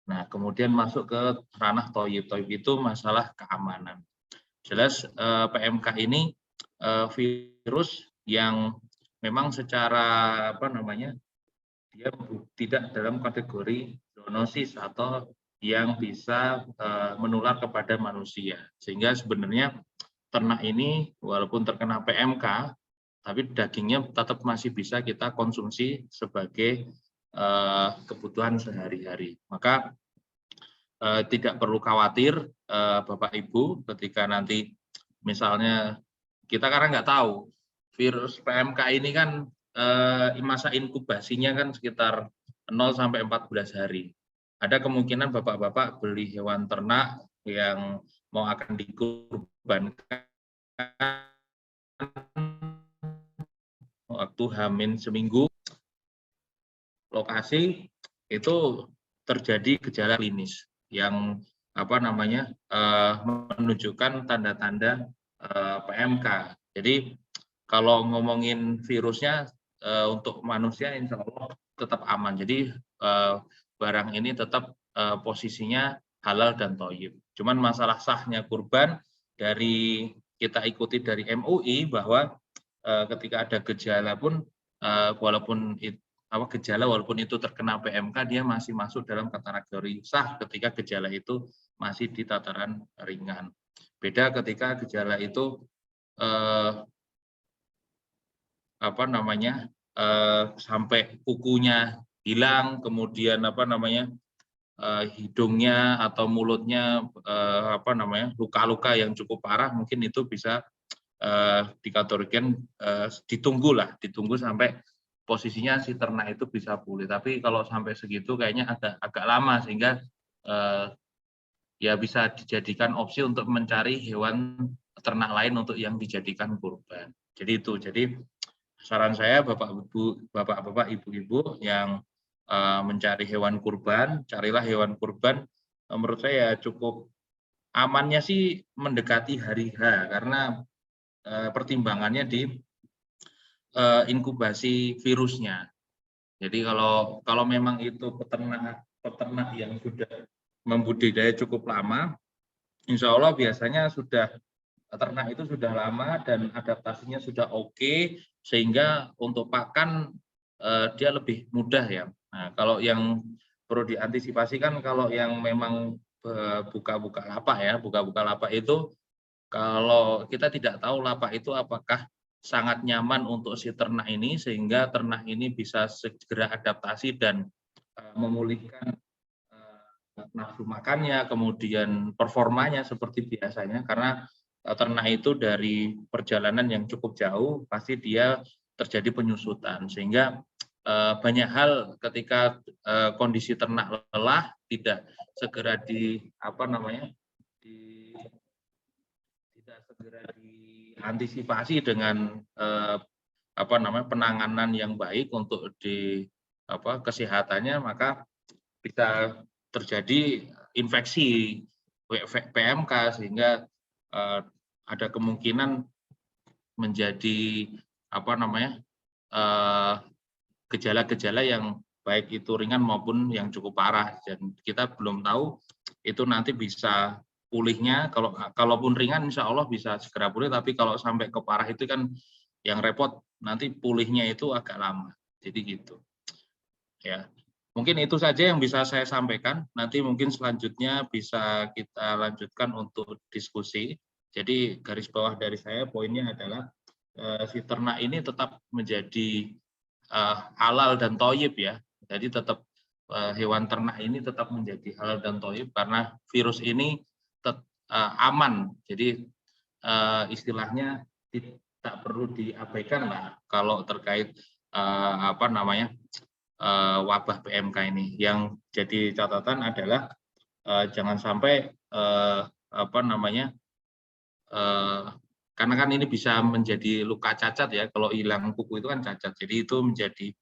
Nah, kemudian masuk ke ranah thayyib. Thayyib itu masalah keamanan. Jelas PMK ini virus yang memang secara dia tidak dalam kategori zoonosis atau yang bisa menular kepada manusia, sehingga sebenarnya ternak ini walaupun terkena PMK tapi dagingnya tetap masih bisa kita konsumsi sebagai kebutuhan sehari-hari. Maka tidak perlu khawatir Bapak Ibu ketika nanti misalnya kita karena nggak tahu virus PMK ini kan masa inkubasinya kan sekitar 0-14 hari. Ada kemungkinan Bapak-bapak beli hewan ternak yang mau akan dikurbankan waktu H- seminggu, lokasi itu terjadi gejala klinis yang menunjukkan tanda-tanda PMK. Jadi kalau ngomongin virusnya untuk manusia insya Allah tetap aman. Jadi barang ini tetap posisinya halal dan thayyib. Cuman masalah sahnya kurban dari kita ikuti dari MUI bahwa ketika ada gejala pun walaupun itu terkena PMK, dia masih masuk dalam kategori sah ketika gejala itu masih di tataran ringan. Beda ketika gejala itu sampai kukunya hilang, kemudian hidungnya atau mulutnya luka-luka yang cukup parah, mungkin itu bisa dikategorikan ditunggu sampai posisinya si ternak itu bisa pulih. Tapi kalau sampai segitu kayaknya agak lama, sehingga ya bisa dijadikan opsi untuk mencari hewan ternak lain untuk yang dijadikan kurban. Jadi itu. Jadi saran saya Bapak-bapak, Ibu-ibu yang mencari hewan kurban, carilah hewan kurban. Menurut saya cukup amannya sih mendekati hari H, karena pertimbangannya di inkubasi virusnya. Jadi kalau memang itu peternak yang sudah membudidaya cukup lama, insya Allah biasanya ternak itu sudah lama dan adaptasinya sudah oke, sehingga untuk pakan dia lebih mudah ya. Nah, kalau yang perlu diantisipasi kan kalau yang memang buka-buka lapak itu, kalau kita tidak tahu lapak itu apakah sangat nyaman untuk si ternak ini, sehingga ternak ini bisa segera adaptasi dan memulihkan nafsu makannya, kemudian performanya seperti biasanya, karena ternak itu dari perjalanan yang cukup jauh pasti dia terjadi penyusutan, sehingga banyak hal ketika kondisi ternak lelah tidak segera tidak segera diantisipasi dengan penanganan yang baik untuk kesehatannya, maka bisa terjadi infeksi PMK, sehingga ada kemungkinan menjadi gejala-gejala yang baik itu ringan maupun yang cukup parah, dan kita belum tahu itu nanti bisa pulihnya. Kalaupun ringan insya Allah bisa segera pulih, tapi kalau sampai ke parah itu kan yang repot, nanti pulihnya itu agak lama. Jadi gitu ya. Mungkin itu saja yang bisa saya sampaikan. Nanti mungkin selanjutnya bisa kita lanjutkan untuk diskusi. Jadi garis bawah dari saya poinnya adalah si ternak ini tetap menjadi halal dan thayyib ya. Jadi tetap hewan ternak ini tetap menjadi halal dan thayyib karena virus ini aman. Jadi istilahnya tidak perlu diabaikan lah kalau terkait wabah PMK ini. Yang jadi catatan adalah jangan sampai karena kan ini bisa menjadi luka cacat ya, kalau hilang kuku itu kan cacat. Jadi itu menjadi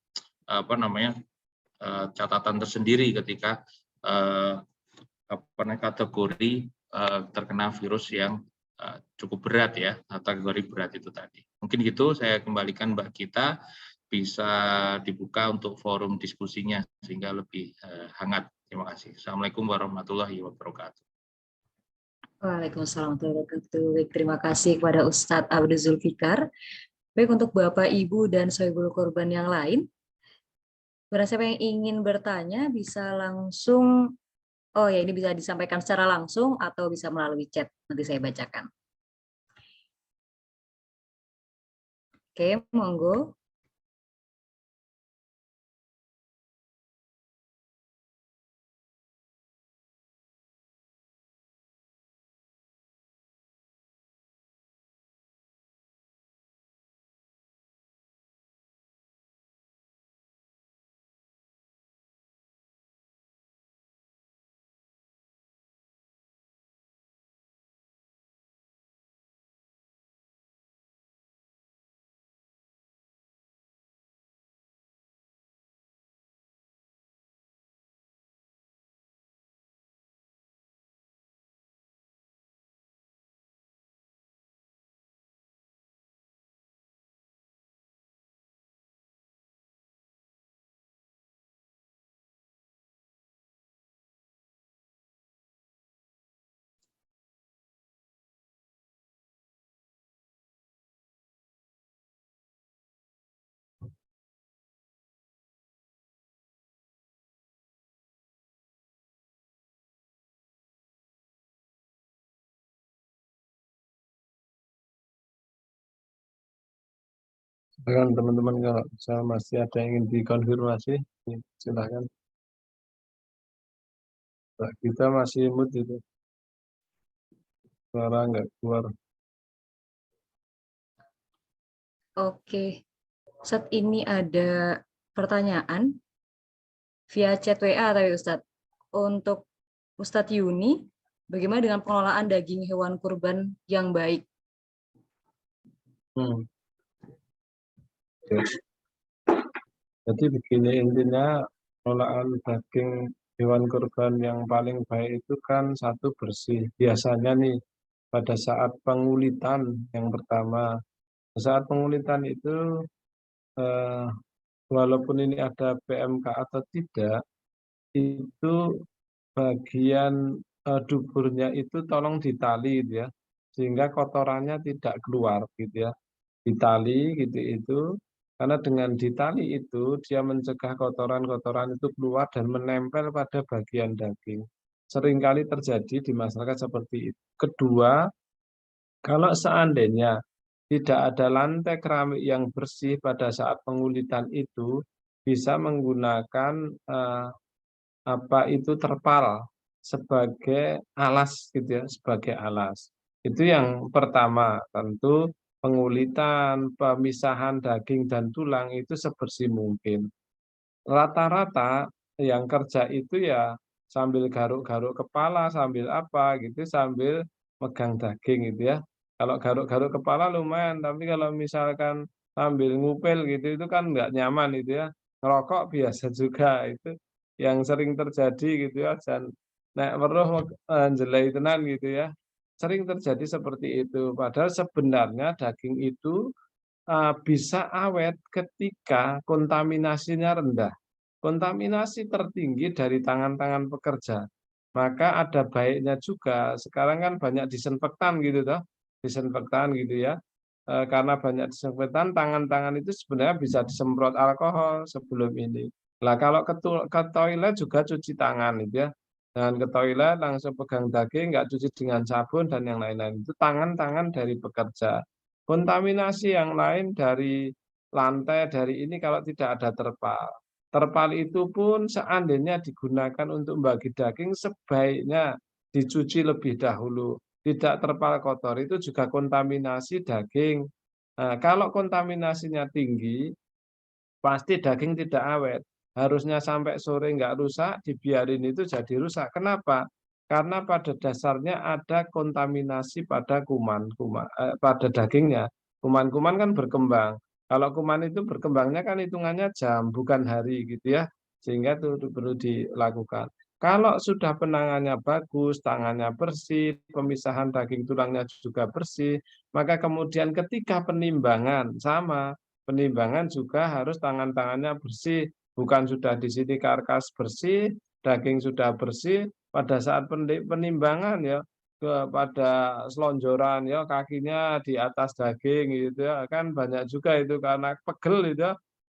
catatan tersendiri ketika kategori terkena virus yang cukup berat ya, kategori berat itu tadi. Mungkin gitu, saya kembalikan Mbak Gita, bisa dibuka untuk forum diskusinya sehingga lebih hangat. Terima kasih. Assalamualaikum warahmatullahi wabarakatuh. Waalaikumsalam warahmatullahi wabarakatuh. Baik, terima kasih kepada Ustadz Abdul Zulfikar. Baik, untuk Bapak, Ibu, dan Sohibul Korban yang lain, barang siapa yang ingin bertanya bisa langsung, oh ya, ini bisa disampaikan secara langsung atau bisa melalui chat, nanti saya bacakan. Oke, monggo. Silakan teman-teman, kalau masih ada yang ingin dikonfirmasi, silakan. Mbak Gita masih mute itu, suara nggak keluar. Oke, saat ini ada pertanyaan via chat WA tapi Ustadz. Untuk Ustadz Yuni, bagaimana dengan pengelolaan daging hewan kurban yang baik? Jadi begini, intinya pengelolaan daging hewan kurban yang paling baik itu kan satu bersih. Biasanya nih pada saat pengulitan yang pertama, saat pengulitan itu eh, walaupun ini ada PMK atau tidak, itu bagian duburnya itu tolong ditali gitu ya, sehingga kotorannya tidak keluar gitu ya. Ditali gitu itu, karena dengan ditali itu dia mencegah kotoran-kotoran itu keluar dan menempel pada bagian daging. Seringkali terjadi di masyarakat seperti itu. Kedua, kalau seandainya tidak ada lantai keramik yang bersih pada saat pengulitan itu, bisa menggunakan apa itu terpal sebagai alas gitu ya, sebagai alas. Itu yang pertama, tentu pengulitan, pemisahan daging dan tulang itu sebersih mungkin. Rata-rata yang kerja itu ya sambil garuk-garuk kepala, sambil apa gitu, sambil megang daging gitu ya. Kalau garuk-garuk kepala lumayan, tapi kalau misalkan sambil ngupil gitu itu kan nggak nyaman itu ya. Ngerokok biasa juga itu yang sering terjadi gitu ya. Dan nek weruh njelei tenan gitu ya. Sering terjadi seperti itu. Padahal sebenarnya daging itu bisa awet ketika kontaminasinya rendah. Kontaminasi tertinggi dari tangan-tangan pekerja. Maka ada baiknya juga, sekarang kan banyak disinfektan gitu toh, disinfektan gitu ya. Karena banyak disinfektan, tangan-tangan itu sebenarnya bisa disemprot alkohol sebelum ini. Lah kalau ke toilet juga cuci tangan gitu ya. Jangan ke toilet langsung pegang daging, nggak cuci dengan sabun dan yang lain-lain. Itu tangan-tangan dari pekerja. Kontaminasi yang lain dari lantai, dari ini kalau tidak ada terpal. Terpal itu pun seandainya digunakan untuk membagi daging, sebaiknya dicuci lebih dahulu. Tidak terpal kotor, itu juga kontaminasi daging. Nah, kalau kontaminasinya tinggi, pasti daging tidak awet. Harusnya sampai sore nggak rusak, dibiarin itu jadi rusak. Kenapa? Karena pada dasarnya ada kontaminasi pada pada dagingnya. Kuman-kuman kan berkembang. Kalau kuman itu berkembangnya kan hitungannya jam, bukan hari gitu ya. Sehingga itu perlu dilakukan. Kalau sudah penanganannya bagus, tangannya bersih, pemisahan daging tulangnya juga bersih, maka kemudian ketika penimbangan sama, penimbangan juga harus tangan-tangannya bersih, bukan sudah di sini karkas bersih, daging sudah bersih, pada saat penimbangan ya kepada selonjoran ya kakinya di atas daging gitu ya, kan banyak juga itu karena pegel itu ya,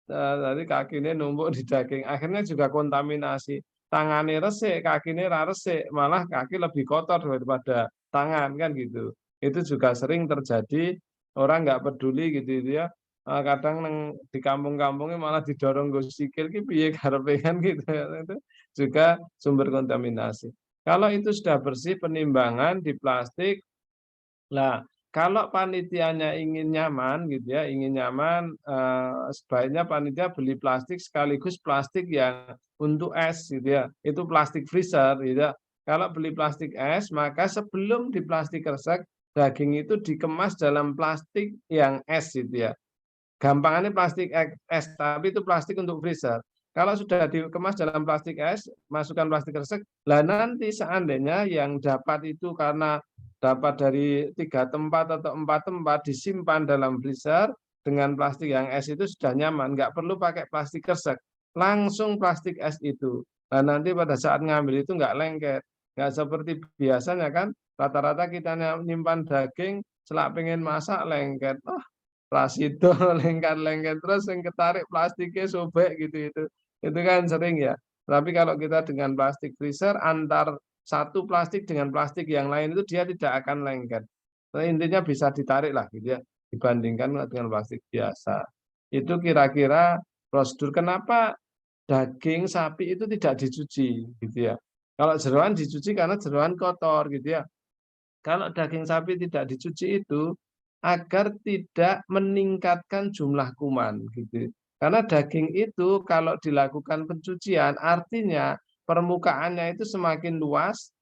tadi kakinya numpuk di daging, akhirnya juga kontaminasi. Tangannya resik, kakinya ra resik, malah kaki lebih kotor daripada tangan kan gitu. Itu juga sering terjadi, orang nggak peduli gitu itu ya. Kadang di kampung-kampungnya malah didorong nggo sikil ki piye karepe kan gitu ya. Itu juga sumber kontaminasi. Kalau itu sudah bersih penimbangan di plastik, nah, kalau panitianya ingin nyaman gitu ya, ingin nyaman, sebaiknya panitia beli plastik sekaligus plastik yang untuk es gitu ya, itu plastik freezer gitu ya. Kalau beli plastik es, maka sebelum di plastik kresek, daging itu dikemas dalam plastik yang es gitu ya. Gampangannya plastik es, tapi itu plastik untuk freezer. Kalau sudah dikemas dalam plastik es, masukkan plastik kresek, lah nanti seandainya yang dapat itu karena dapat dari 3 tempat atau 4 tempat disimpan dalam freezer dengan plastik yang es itu sudah nyaman, nggak perlu pakai plastik kresek, langsung plastik es itu. Nah nanti pada saat ngambil itu nggak lengket, nggak seperti biasanya kan, rata-rata kita nyimpan daging, selak pengen masak lengket, Rasido lengket-lengket terus yang ketarik plastiknya sobek gitu itu kan sering ya. Tapi kalau kita dengan plastik freezer antar satu plastik dengan plastik yang lain itu dia tidak akan lengket. Nah, intinya bisa ditarik lah gitu ya dibandingkan dengan plastik biasa. Itu kira-kira prosedur kenapa daging sapi itu tidak dicuci gitu ya. Kalau jeroan dicuci karena jeroan kotor gitu ya. Kalau daging sapi tidak dicuci itu agar tidak meningkatkan jumlah kuman gitu. Karena daging itu kalau dilakukan pencucian artinya permukaannya itu semakin luas,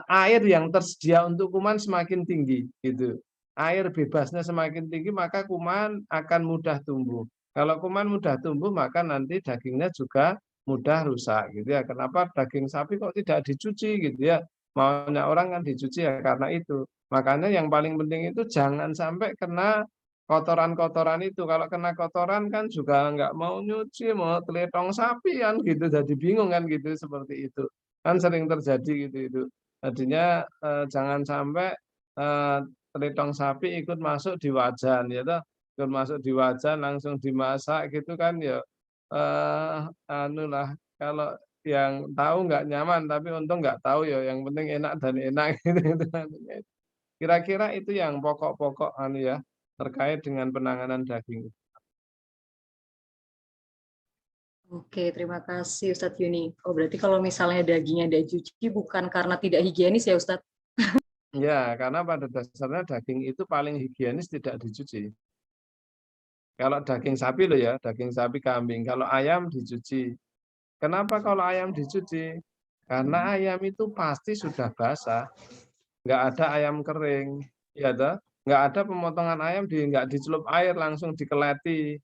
air yang tersedia untuk kuman semakin tinggi gitu. Air bebasnya semakin tinggi maka kuman akan mudah tumbuh. Kalau kuman mudah tumbuh maka nanti dagingnya juga mudah rusak gitu ya. Kenapa daging sapi kok tidak dicuci gitu ya? Maunya orang kan dicuci ya karena itu. Makanya yang paling penting itu jangan sampai kena kotoran-kotoran itu. Kalau kena kotoran kan juga nggak mau nyuci, mau teletong sapi kan gitu. Jadi bingung kan gitu seperti itu. Kan sering terjadi gitu itu. Jadinya jangan sampai teletong sapi ikut masuk di wajan ya toh. Ikut masuk di wajan langsung dimasak gitu kan ya anu lah kalau yang tahu nggak nyaman tapi untung nggak tahu ya yang penting enak dan enak gitu. Kira-kira itu yang pokok-pokok anu ya terkait dengan penanganan daging. Oke, terima kasih Ustadz Yuni. Oh, berarti kalau misalnya dagingnya dicuci bukan karena tidak higienis ya Ustadz? Ya, karena pada dasarnya daging itu paling higienis tidak dicuci. Kalau daging sapi loh ya, daging sapi kambing. Kalau ayam dicuci. Kenapa kalau ayam dicuci? Karena ayam itu pasti sudah basah. Nggak ada ayam kering. Ya toh? Nggak ada pemotongan ayam nggak dicelup air langsung dikeleti.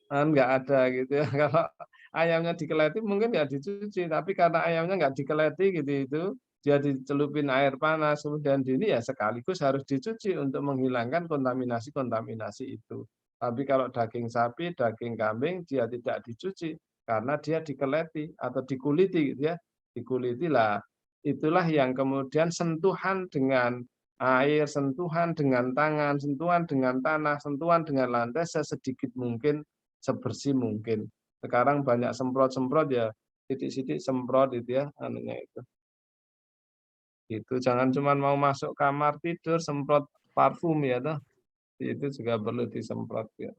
Nggak ada gitu ya. Kalau ayamnya dikeleti mungkin nggak dicuci. Tapi karena ayamnya nggak dikeleti gitu itu, dia dicelupin air panas. Kemudian ini ya sekaligus harus dicuci untuk menghilangkan kontaminasi-kontaminasi itu. Tapi kalau daging sapi, daging kambing, dia tidak dicuci karena dia dikeleti atau dikuliti gitu ya. Dikuliti lah. Itulah yang kemudian sentuhan dengan air, sentuhan dengan tangan, sentuhan dengan tanah, sentuhan dengan lantai sesedikit mungkin, sebersih mungkin. Sekarang banyak semprot-semprot ya, titik-titik semprot itu ya, anunya itu. Itu jangan cuma mau masuk kamar tidur semprot parfum ya toh. Itu juga perlu disemprot ya.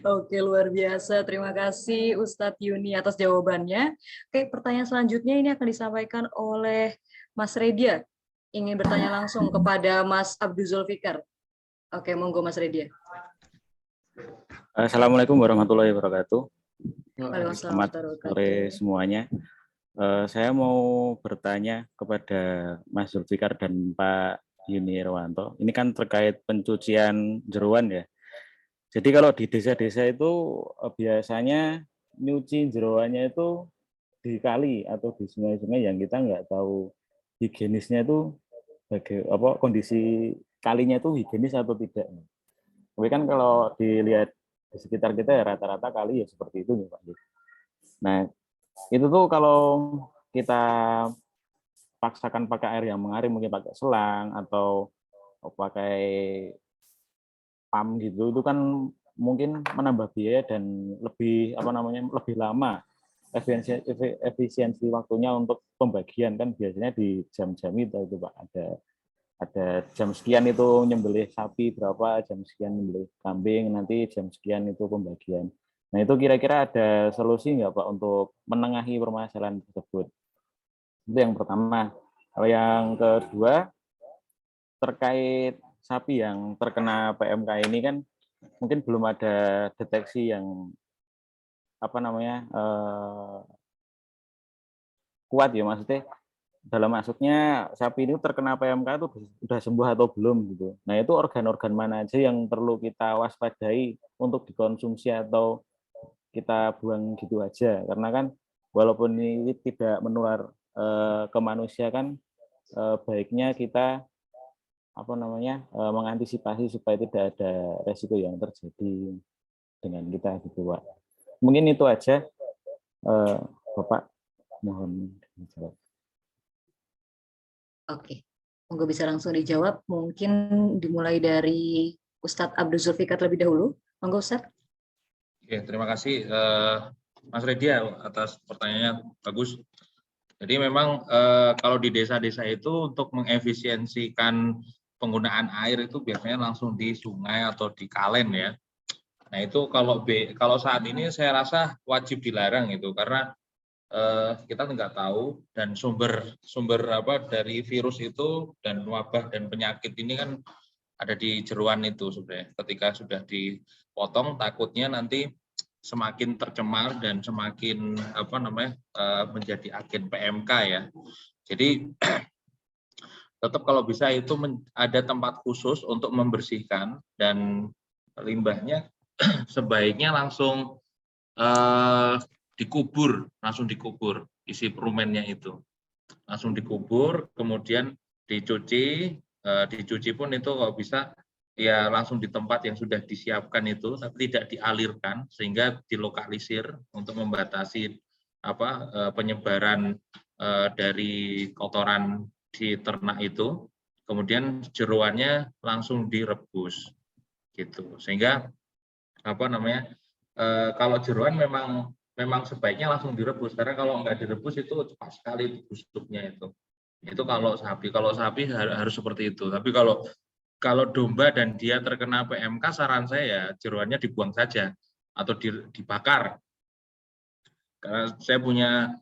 Oke, luar biasa. Terima kasih Ustadz Yuni atas jawabannya. Oke, pertanyaan selanjutnya ini akan disampaikan oleh Mas Redia. Ingin bertanya langsung kepada Mas Abdul Zulfikar. Oke, monggo Mas Redia. Assalamualaikum warahmatullahi wabarakatuh. Waalaikumsalam Selamat sore semuanya. Saya mau bertanya kepada Mas Zulfikar dan Pak Yuni Irwanto. Ini kan terkait pencucian jeroan ya. Jadi kalau di desa-desa itu biasanya nyuci jeroannya itu di kali atau di sungai-sungai yang kita nggak tahu higienisnya itu kondisi kalinya itu higienis atau tidak. Tapi kan kalau dilihat di sekitar kita ya rata-rata kali ya seperti itu nih Pak. Nah itu tuh kalau kita paksakan pakai air yang mengalir, mungkin pakai selang atau pakai pam gitu, itu kan mungkin menambah biaya dan lebih lebih lama efisiensi waktunya untuk pembagian. Kan biasanya di jam-jam itu Pak, ada jam sekian itu nyembelih sapi berapa, jam sekian nyembelih kambing, nanti jam sekian itu pembagian. Nah itu kira-kira ada solusi nggak Pak untuk menengahi permasalahan tersebut? Itu yang pertama. Kalau yang kedua terkait sapi yang terkena PMK ini kan mungkin belum ada deteksi yang kuat ya, maksudnya sapi ini terkena PMK itu sudah sembuh atau belum gitu. Nah itu organ-organ mana aja yang perlu kita waspadai untuk dikonsumsi atau kita buang gitu aja, karena kan walaupun ini tidak menular ke manusia kan baiknya kita mengantisipasi supaya tidak ada resiko yang terjadi dengan kita gitu Pak. Mungkin itu aja Bapak, mohon dijawab. Oke, monggo bisa langsung dijawab. Mungkin dimulai dari Ustadz Abdul Zulfikar lebih dahulu. Monggo Ustadz. Oke, terima kasih Mas Redia atas pertanyaannya, bagus. Jadi memang kalau di desa-desa itu untuk mengefisiensikan penggunaan air itu biasanya langsung di sungai atau di kalen ya. Nah itu kalau saat ini saya rasa wajib dilarang itu karena kita nggak tahu dan sumber dari virus itu dan wabah dan penyakit ini kan ada di jeroan itu sebenarnya. Ketika sudah dipotong takutnya nanti semakin tercemar dan semakin menjadi agen PMK ya. Jadi tetap kalau bisa itu ada tempat khusus untuk membersihkan dan limbahnya sebaiknya langsung dikubur, langsung dikubur isi rumennya itu. Langsung dikubur, kemudian dicuci, dicuci pun itu kalau bisa ya langsung di tempat yang sudah disiapkan itu, tapi tidak dialirkan sehingga dilokalisir untuk membatasi penyebaran dari kotoran di ternak itu. Kemudian jeroannya langsung direbus gitu, sehingga kalau jeroan memang sebaiknya langsung direbus, karena kalau nggak direbus itu cepat sekali busuknya itu kalau sapi harus seperti itu. Tapi kalau domba dan dia terkena PMK, saran saya ya jeroannya dibuang saja atau dibakar. Karena saya punya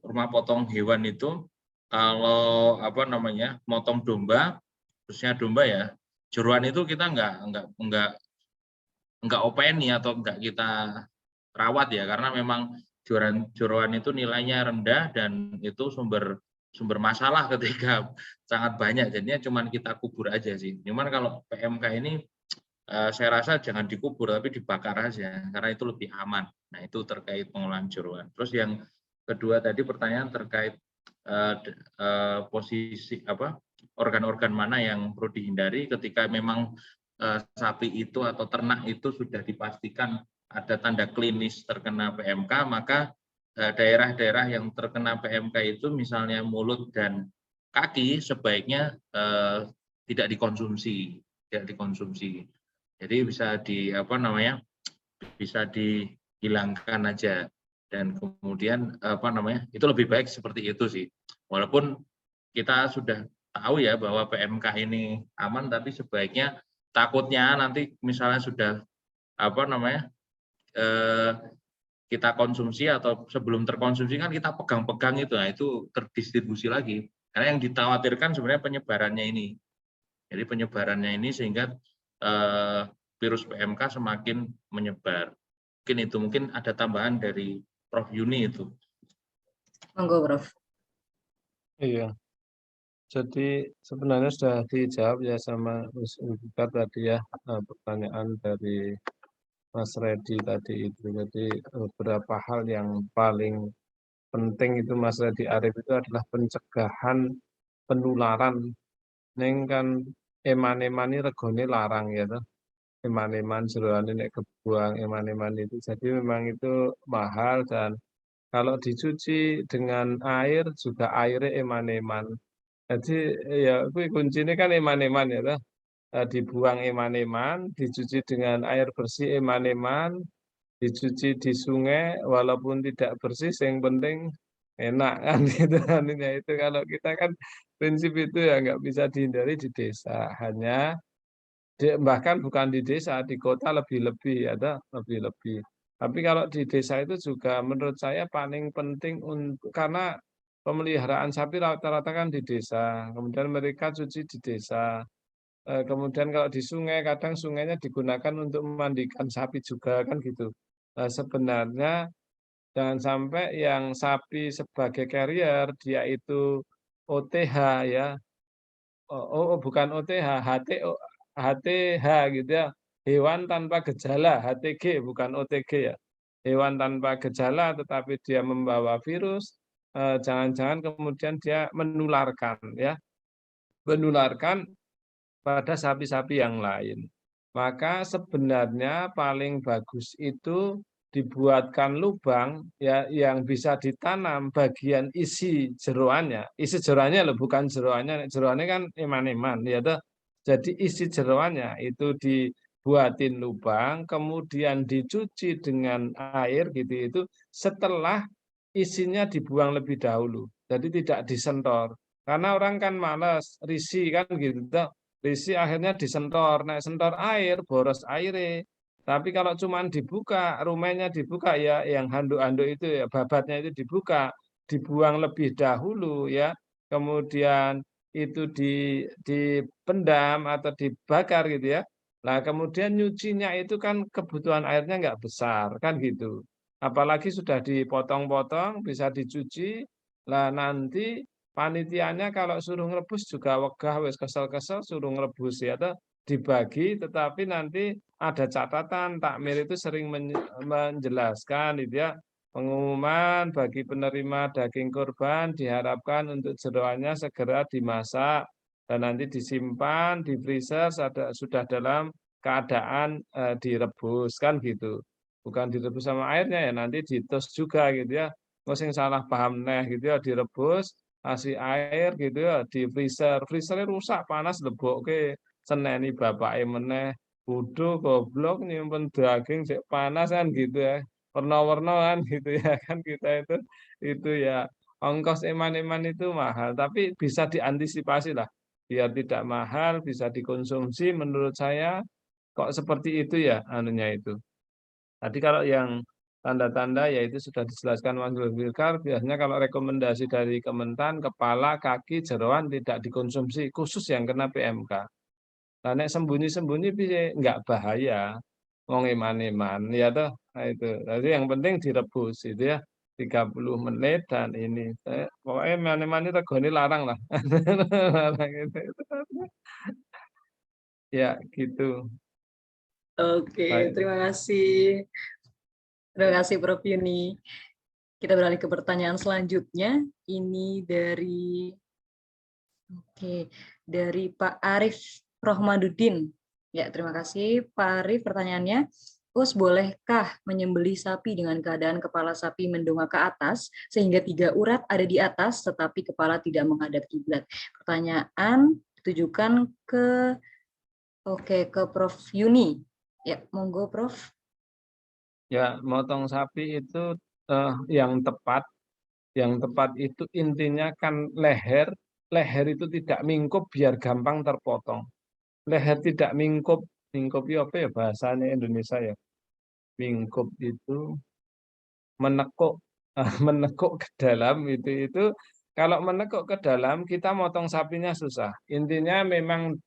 rumah potong hewan itu, kalau motong domba, khususnya domba ya, jeroan itu kita nggak openi atau nggak kita rawat ya, karena memang jeroan itu nilainya rendah dan itu sumber masalah ketika sangat banyak, jadinya cuman kita kubur aja sih. Cuman kalau PMK ini saya rasa jangan dikubur tapi dibakar aja, karena itu lebih aman. Nah, itu terkait pengolahan jeroan. Terus yang kedua tadi pertanyaan terkait posisi organ-organ mana yang perlu dihindari ketika memang sapi itu atau ternak itu sudah dipastikan ada tanda klinis terkena PMK, maka daerah-daerah yang terkena PMK itu misalnya mulut dan kaki sebaiknya tidak dikonsumsi. Jadi bisa bisa dihilangkan aja, dan kemudian itu lebih baik seperti itu sih. Walaupun kita sudah tahu ya bahwa PMK ini aman, tapi sebaiknya takutnya nanti misalnya sudah kita konsumsi atau sebelum terkonsumsi kan kita pegang-pegang itu, nah itu terdistribusi lagi. Karena yang dikhawatirkan sebenarnya penyebarannya ini. Jadi penyebarannya ini sehingga virus PMK semakin menyebar. Mungkin ada tambahan dari Prof. Yuni itu. Monggo, Prof. Iya. Jadi sebenarnya sudah dijawab ya sama Mas Ulfikar tadi ya, pertanyaan dari Mas Redi tadi itu. Jadi beberapa hal yang paling penting itu Mas Redi Arif itu adalah pencegahan penularan. Neng kan eman-eman ini regone larang ya toh. Eman-eman jeroan nek kebuang eman-eman itu. Jadi memang itu mahal, dan kalau dicuci dengan air juga airnya eman-eman. Jadi ya kuncinya kan eman-eman ya toh. Dibuang eman-eman, dicuci dengan air bersih eman-eman, dicuci di sungai walaupun tidak bersih, yang penting enak kan gitu kan. Ya, itu kalau kita kan prinsip itu ya nggak bisa dihindari di desa. Hanya bahkan bukan di desa, di kota lebih-lebih ada lebih-lebih. Tapi kalau di desa itu juga menurut saya paling penting karena pemeliharaan sapi rata-rata kan di desa, kemudian mereka cuci di desa. Kemudian kalau di sungai, kadang sungainya digunakan untuk memandikan sapi juga kan gitu. Sebenarnya jangan sampai yang sapi sebagai carrier dia itu OTH ya. Bukan OTH, HTH gitu ya. Hewan tanpa gejala, HTG bukan OTG ya. Hewan tanpa gejala tetapi dia membawa virus, jangan-jangan kemudian dia menularkan ya. Menularkan pada sapi-sapi yang lain. Maka sebenarnya paling bagus itu dibuatkan lubang ya yang bisa ditanam bagian isi jeroannya. Isi jeroannya loh, bukan jeroannya. Jeroannya kan eman-eman ya toh. Jadi isi jeroannya itu dibuatin lubang, kemudian dicuci dengan air gitu itu setelah isinya dibuang lebih dahulu. Jadi tidak disentor. Karena orang kan malas, risih kan gitu toh. Risi akhirnya disentor, naik sentor air, boros airnya. Tapi kalau cuma dibuka, rumahnya dibuka ya, yang handuk-handuk itu ya, babatnya itu dibuka, dibuang lebih dahulu ya, kemudian itu dipendam atau dibakar gitu ya. Nah kemudian nyucinya itu kan kebutuhan airnya nggak besar kan gitu. Apalagi sudah dipotong-potong, bisa dicuci, lah nanti panitianya kalau suruh ngerebus juga wegah, wes kesel-kesel suruh ngerebus ya toh, dibagi, tetapi nanti ada catatan takmir itu sering menjelaskan gitu ya, Pengumuman bagi penerima daging kurban diharapkan untuk jeroannya segera dimasak dan nanti disimpan di freezer sudah dalam keadaan direbus kan gitu. Bukan direbus sama airnya ya, nanti ditus juga gitu ya. Kok sing salah paham neh gitu ya, direbus kasih air gitu ya di freezer. Freezernya rusak panas lebokke seneni bapake meneh. Bodoh goblok nyimpen daging sik panas kan gitu ya. Warna-warna kan gitu ya kan kita itu ya ongkos eman-eman itu mahal tapi bisa diantisipasi lah biar tidak mahal bisa dikonsumsi menurut saya kok seperti itu ya anunya itu. Tadi kalau yang tanda-tanda yaitu sudah dijelaskan Mas Zulfikar biasanya kalau rekomendasi dari Kementan kepala, kaki, jeroan tidak dikonsumsi khusus yang kena PMK. Nah, nek sembunyi-sembunyi bisa nggak bahaya. Wong eman-eman ya toh. Nah, itu. Jadi yang penting direbus itu ya 30 menit dan ini. Pokoknya eman-eman itu regane larang lah. Larang itu. Ya, gitu. Oke, Baik. terima kasih. Terima kasih Prof. Yuni. Kita beralih ke pertanyaan selanjutnya. Ini dari Pak Arif Rohmaduddin. Ya, terima kasih Pak Arif pertanyaannya. Us, bolehkah menyembelih sapi dengan keadaan kepala sapi mendongak ke atas sehingga 3 urat ada di atas tetapi kepala tidak menghadap kiblat? Pertanyaan ditujukan ke Prof. Yuni. Ya, monggo Prof. Ya, motong sapi itu yang tepat itu intinya kan leher itu tidak mingkup biar gampang terpotong. Leher tidak mingkup itu apa ya bahasanya Indonesia ya? Mingkup itu menekuk menekuk ke dalam itu kalau menekuk ke dalam kita motong sapinya susah. Intinya memang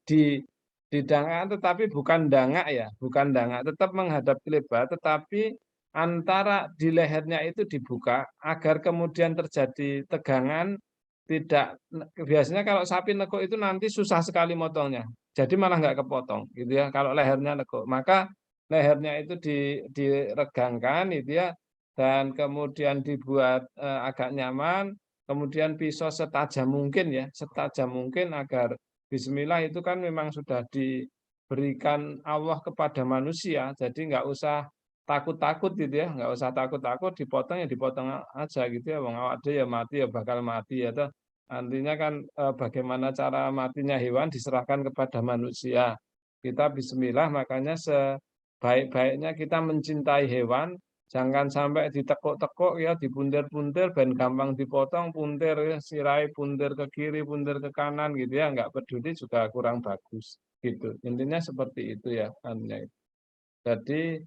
didangak tetapi bukan dangak ya, bukan dangak, tetap menghadap kiblat tetapi antara di lehernya itu dibuka agar kemudian terjadi tegangan tidak biasanya kalau sapi nekuk itu nanti susah sekali motongnya. Jadi malah nggak kepotong gitu ya kalau lehernya nekuk. Maka lehernya itu diregangkan itu ya dan kemudian dibuat agak nyaman, kemudian pisau setajam mungkin ya, setajam mungkin agar bismillah itu kan memang sudah diberikan Allah kepada manusia, jadi nggak usah takut-takut gitu ya, nggak usah takut-takut dipotong ya dipotong aja gitu ya, wong awak dhewe ya mati ya bakal mati ya toh. Artinya kan bagaimana cara matinya hewan diserahkan kepada manusia. Kita bismillah makanya sebaik-baiknya kita mencintai hewan. Jangan sampai ditekuk-tekuk ya, dipuntir-puntir, ben gampang dipotong, puntir ya, sirai puntir ke kiri, puntir ke kanan gitu ya, nggak peduli juga kurang bagus gitu. Intinya seperti itu ya. Jadi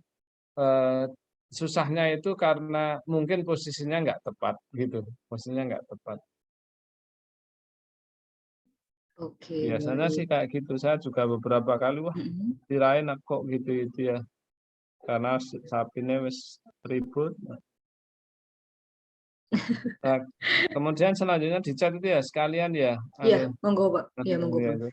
eh, susahnya itu karena mungkin posisinya nggak tepat gitu, posisinya nggak tepat. Oke, Biasanya sih baik. kayak gitu. Saya juga beberapa kali wah kirain kok gitu itu ya, karena sapinya wis ribut. Nah, kemudian selanjutnya dicat itu ya sekalian ya. Iya, monggo Pak. Iya, monggo Ya, Prof. itu.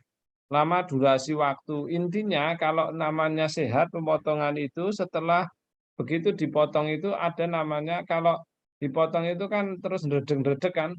Lama durasi waktu. Intinya kalau namanya sehat pemotongan itu setelah begitu dipotong itu ada namanya kalau dipotong itu kan terus ndredeg-ndredeg kan.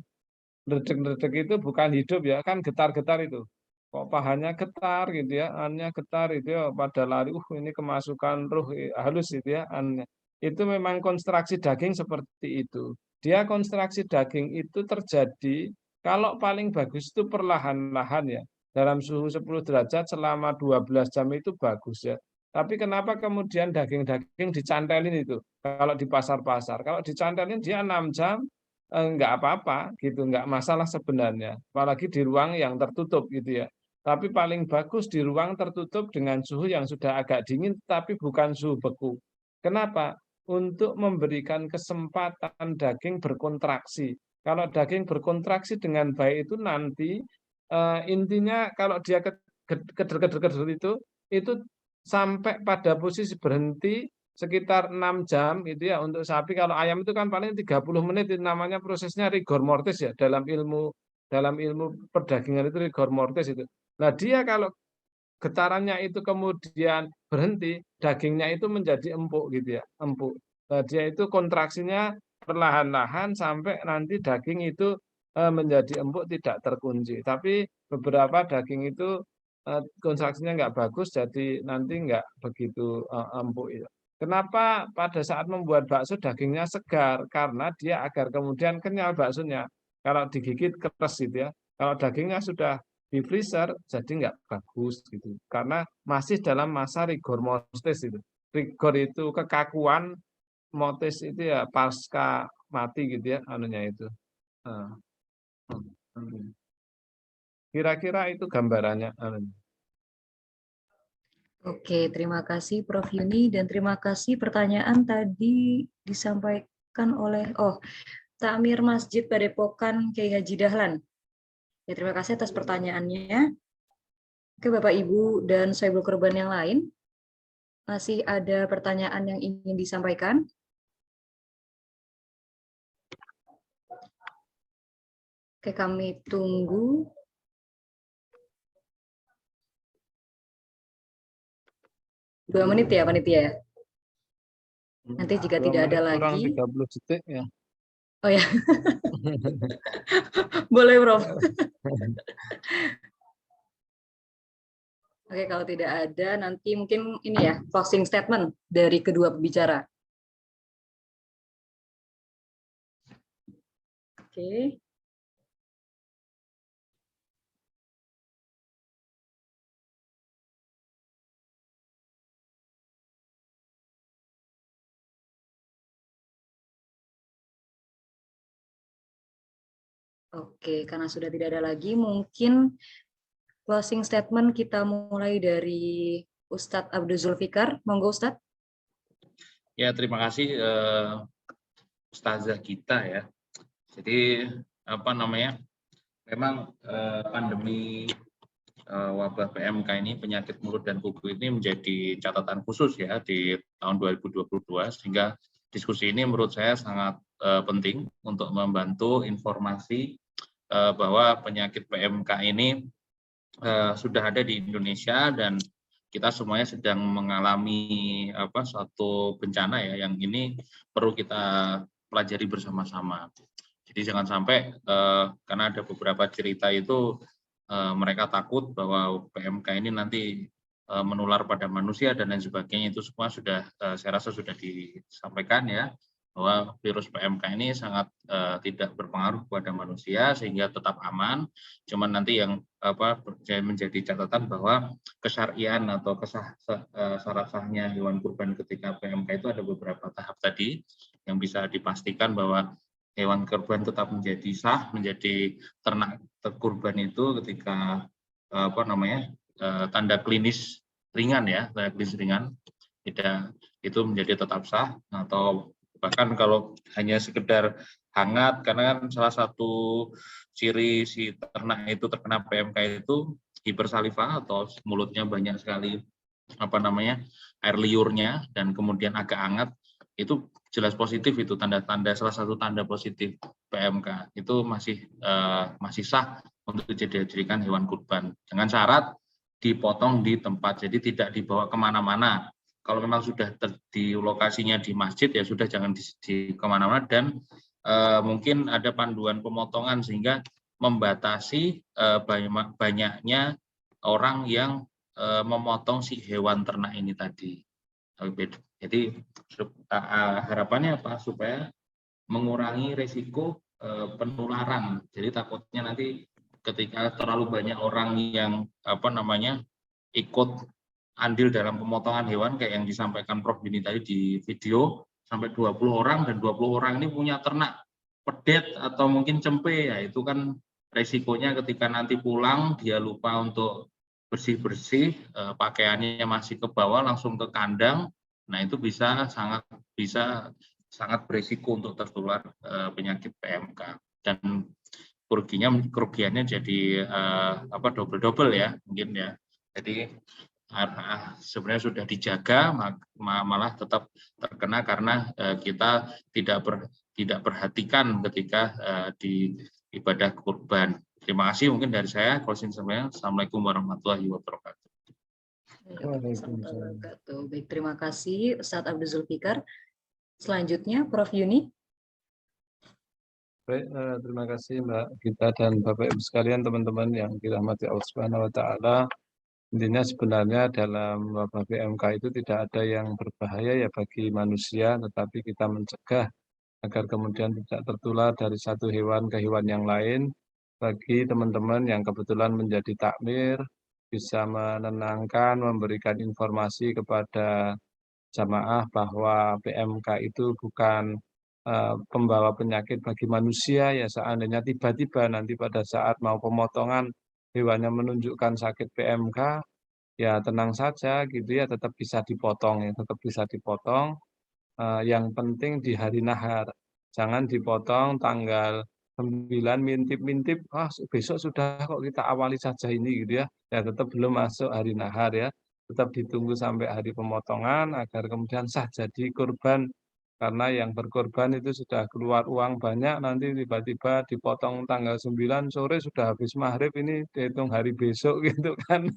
Ndredeg-ndredeg itu bukan hidup ya, kan getar-getar itu. Kok pahanya getar gitu ya, annya getar itu ya pada lari, ini kemasukan ruh halus itu ya, annya. Itu memang konstruksi daging seperti itu. Dia konstruksi daging itu terjadi kalau paling bagus itu perlahan-lahan ya. Dalam suhu 10 derajat selama 12 jam itu bagus ya. Tapi kenapa kemudian daging-daging dicantelin itu? Kalau di pasar-pasar, kalau dicantelin dia 6 jam, enggak apa-apa gitu, enggak masalah sebenarnya. Apalagi di ruang yang tertutup gitu ya. Tapi paling bagus di ruang tertutup dengan suhu yang sudah agak dingin, tapi bukan suhu beku. Kenapa? Untuk memberikan kesempatan daging berkontraksi. Kalau daging berkontraksi dengan baik itu nanti intinya kalau dia keder-keder itu sampai pada posisi berhenti sekitar 6 jam itu ya untuk sapi. Kalau ayam itu kan paling 30 menit itu namanya prosesnya rigor mortis ya dalam ilmu perdagingan itu rigor mortis itu. Nah, dia kalau getarannya itu kemudian berhenti, dagingnya itu menjadi empuk gitu ya, empuk. Nah, dia itu kontraksinya perlahan-lahan sampai nanti daging itu menjadi empuk tidak terkunci. Tapi beberapa daging itu konstruksinya nggak bagus, jadi nanti nggak begitu empuk. Ya. Kenapa pada saat membuat bakso dagingnya segar? Karena dia agar kemudian kenyal baksonya. Kalau digigit keras gitu ya. Kalau dagingnya sudah di freezer jadi nggak bagus gitu. Karena masih dalam masa rigor mortis itu. Rigor itu kekakuan, mortis itu ya pasca mati gitu ya anunya itu. Nah, kira-kira itu gambarannya anunya. Oke, terima kasih Prof. Yuni dan terima kasih pertanyaan tadi disampaikan oleh Takmir Masjid Padepokan Kiai Haji Dahlan. Ya, terima kasih atas pertanyaannya. Oke, Bapak Ibu dan Sohibul Kurban yang lain, masih ada pertanyaan yang ingin disampaikan? Oke, kami tunggu. Dua menit ya, panitia. Nanti jika 2 tidak ada menit kurang lagi. 30 detik ya. Oh ya, boleh Prof. Oke, kalau tidak ada, nanti mungkin ini ya, closing statement dari kedua pembicara. Oke. Oke, karena sudah tidak ada lagi, mungkin closing statement kita mulai dari Ustadz Abdul Zulfikar. Monggo Ustadz. Ya, terima kasih Ustazah kita ya. Jadi apa namanya? Memang pandemi wabah PMK ini, penyakit mulut dan kuku ini menjadi catatan khusus ya di tahun 2022, sehingga diskusi ini menurut saya sangat penting untuk membantu informasi bahwa penyakit PMK ini sudah ada di Indonesia dan kita semuanya sedang mengalami suatu bencana ya, yang ini perlu kita pelajari bersama-sama. Jadi jangan sampai karena ada beberapa cerita itu mereka takut bahwa PMK ini nanti menular pada manusia dan lain sebagainya. Itu semua sudah saya rasa sudah disampaikan ya, bahwa virus PMK ini sangat tidak berpengaruh kepada manusia sehingga tetap aman. Cuman nanti yang menjadi catatan bahwa kesyarian atau syarat sahnya hewan kurban ketika PMK itu ada beberapa tahap tadi yang bisa dipastikan bahwa hewan kurban tetap menjadi sah, menjadi ternak kurban itu ketika tanda klinis ringan ya, tanda klinis ringan tidak itu menjadi tetap sah, atau bahkan kalau hanya sekedar hangat, karena kan salah satu ciri si ternak itu terkena PMK itu hipersaliva atau mulutnya banyak sekali air liurnya dan kemudian agak hangat, itu jelas positif, itu tanda-tanda, salah satu tanda positif PMK itu masih sah untuk dijadikan hewan kurban dengan syarat dipotong di tempat, jadi tidak dibawa kemana-mana. Kalau memang sudah di lokasinya di masjid ya sudah, jangan di kemana-mana, dan mungkin ada panduan pemotongan sehingga membatasi banyaknya orang yang memotong si hewan ternak ini tadi. Jadi harapannya apa? Supaya mengurangi risiko penularan. Jadi takutnya nanti ketika terlalu banyak orang yang ikut andil dalam pemotongan hewan kayak yang disampaikan Prof. Yuni tadi di video, sampai 20 orang dan 20 orang ini punya ternak pedet atau mungkin cempe, ya itu kan resikonya ketika nanti pulang dia lupa untuk bersih-bersih, pakaiannya masih ke bawah langsung ke kandang. Nah, itu bisa sangat berisiko untuk tertular penyakit PMK, dan kerugiannya jadi double ya mungkin ya. Jadi sebenarnya sudah dijaga, malah tetap terkena karena kita tidak perhatikan ketika di ibadah kurban. Terima kasih mungkin dari saya. Closing statement. Assalamualaikum warahmatullahi wabarakatuh. Baik, terima kasih Ustadz Abdul Zulfikar. Selanjutnya Prof. Yuni. Baik, terima kasih Mbak Gita dan Bapak Ibu sekalian, teman-teman yang dirahmati Allah Subhanahu wa taala. Intinya sebenarnya dalam wabah PMK itu tidak ada yang berbahaya ya bagi manusia, tetapi kita mencegah agar kemudian tidak tertular dari satu hewan ke hewan yang lain. Bagi teman-teman yang kebetulan menjadi takmir, bisa menenangkan, memberikan informasi kepada jamaah bahwa PMK itu bukan pembawa penyakit bagi manusia, ya seandainya tiba-tiba nanti pada saat mau pemotongan hewannya menunjukkan sakit PMK, ya tenang saja gitu ya, tetap bisa dipotong ya, tetap bisa dipotong. Yang penting di hari nahar, jangan dipotong tanggal 9 mintip-mintip, besok sudah kok kita awali saja ini gitu ya. Ya tetap belum masuk hari nahar ya, tetap ditunggu sampai hari pemotongan agar kemudian sah jadi kurban. Karena yang berkorban itu sudah keluar uang banyak, nanti tiba-tiba dipotong tanggal 9 sore sudah habis maghrib, ini dihitung hari besok gitu kan.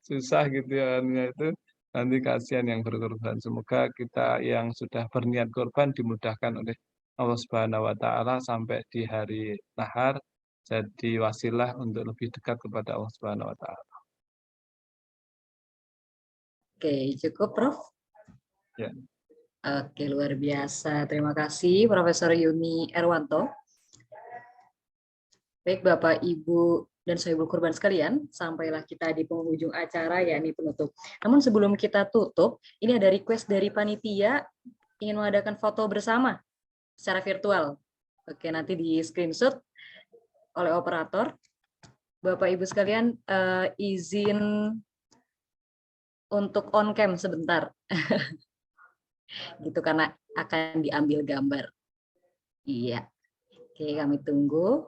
Susah gitu ya itu. Nanti kasihan yang berkorban. Semoga kita yang sudah berniat korban dimudahkan oleh Allah Subhanahu wa taala sampai di hari nahar jadi wasilah untuk lebih dekat kepada Allah Subhanahu wa taala. Oke, cukup Prof. Ya. Oke, luar biasa. Terima kasih Profesor Yuni Erwanto. Baik Bapak, Ibu, dan Sohibul Kurban sekalian, sampailah kita di penghujung acara, yakni penutup. Namun sebelum kita tutup, ini ada request dari panitia ingin mengadakan foto bersama secara virtual. Oke, nanti di screenshot oleh operator. Bapak Ibu sekalian, izin untuk on cam sebentar. Gitu, karena akan diambil gambar. Iya. Oke, kami tunggu.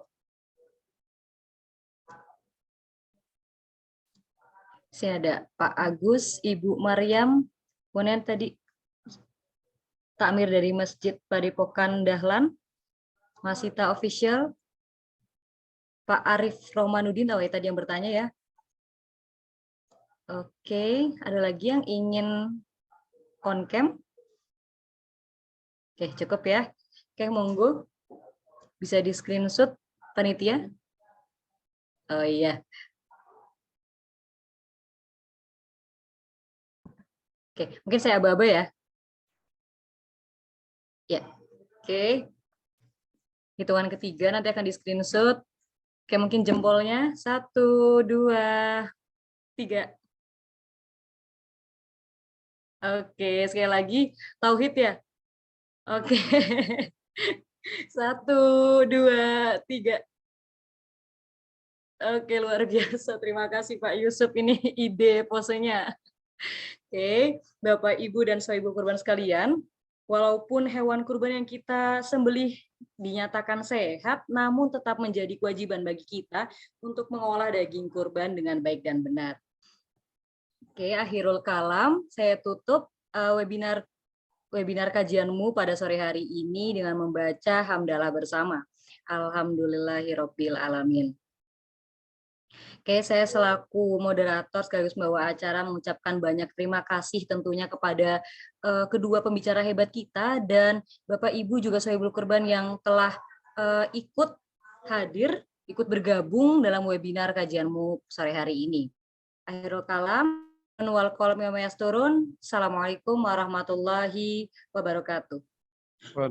Saya ada Pak Agus, Ibu Maryam, kemudian tadi takmir dari Masjid Padepokan Dahlan, Masita Official, Pak Arif Romanudin, tahu ya tadi yang bertanya ya. Oke, ada lagi yang ingin on cam? Oke, cukup ya. Oke, monggo. Bisa di screenshot panitia. Oh iya. Oke, mungkin saya aba-aba ya. Ya, oke. Hitungan ketiga nanti akan di screenshot. Oke, mungkin jempolnya 1, 2, 3. Oke, sekali lagi tauhid ya. Oke. 1, 2, 3. Oke, luar biasa. Terima kasih Pak Yusuf, ini ide posenya. Oke, Bapak, Ibu, dan Sohibul Kurban sekalian, walaupun hewan kurban yang kita sembelih dinyatakan sehat, namun tetap menjadi kewajiban bagi kita untuk mengolah daging kurban dengan baik dan benar. Oke, akhirul kalam, saya tutup webinar kajianmu pada sore hari ini dengan membaca hamdalah bersama. Alhamdulillahirabbil alamin. Oke, saya selaku moderator sekaligus membawa acara mengucapkan banyak terima kasih tentunya kepada kedua pembicara hebat kita dan Bapak Ibu juga Sohibul Kurban yang telah ikut hadir, ikut bergabung dalam webinar kajianmu sore hari ini. Akhirul kalam, wal qalam yasturun. Assalamualaikum warahmatullahi wabarakatuh.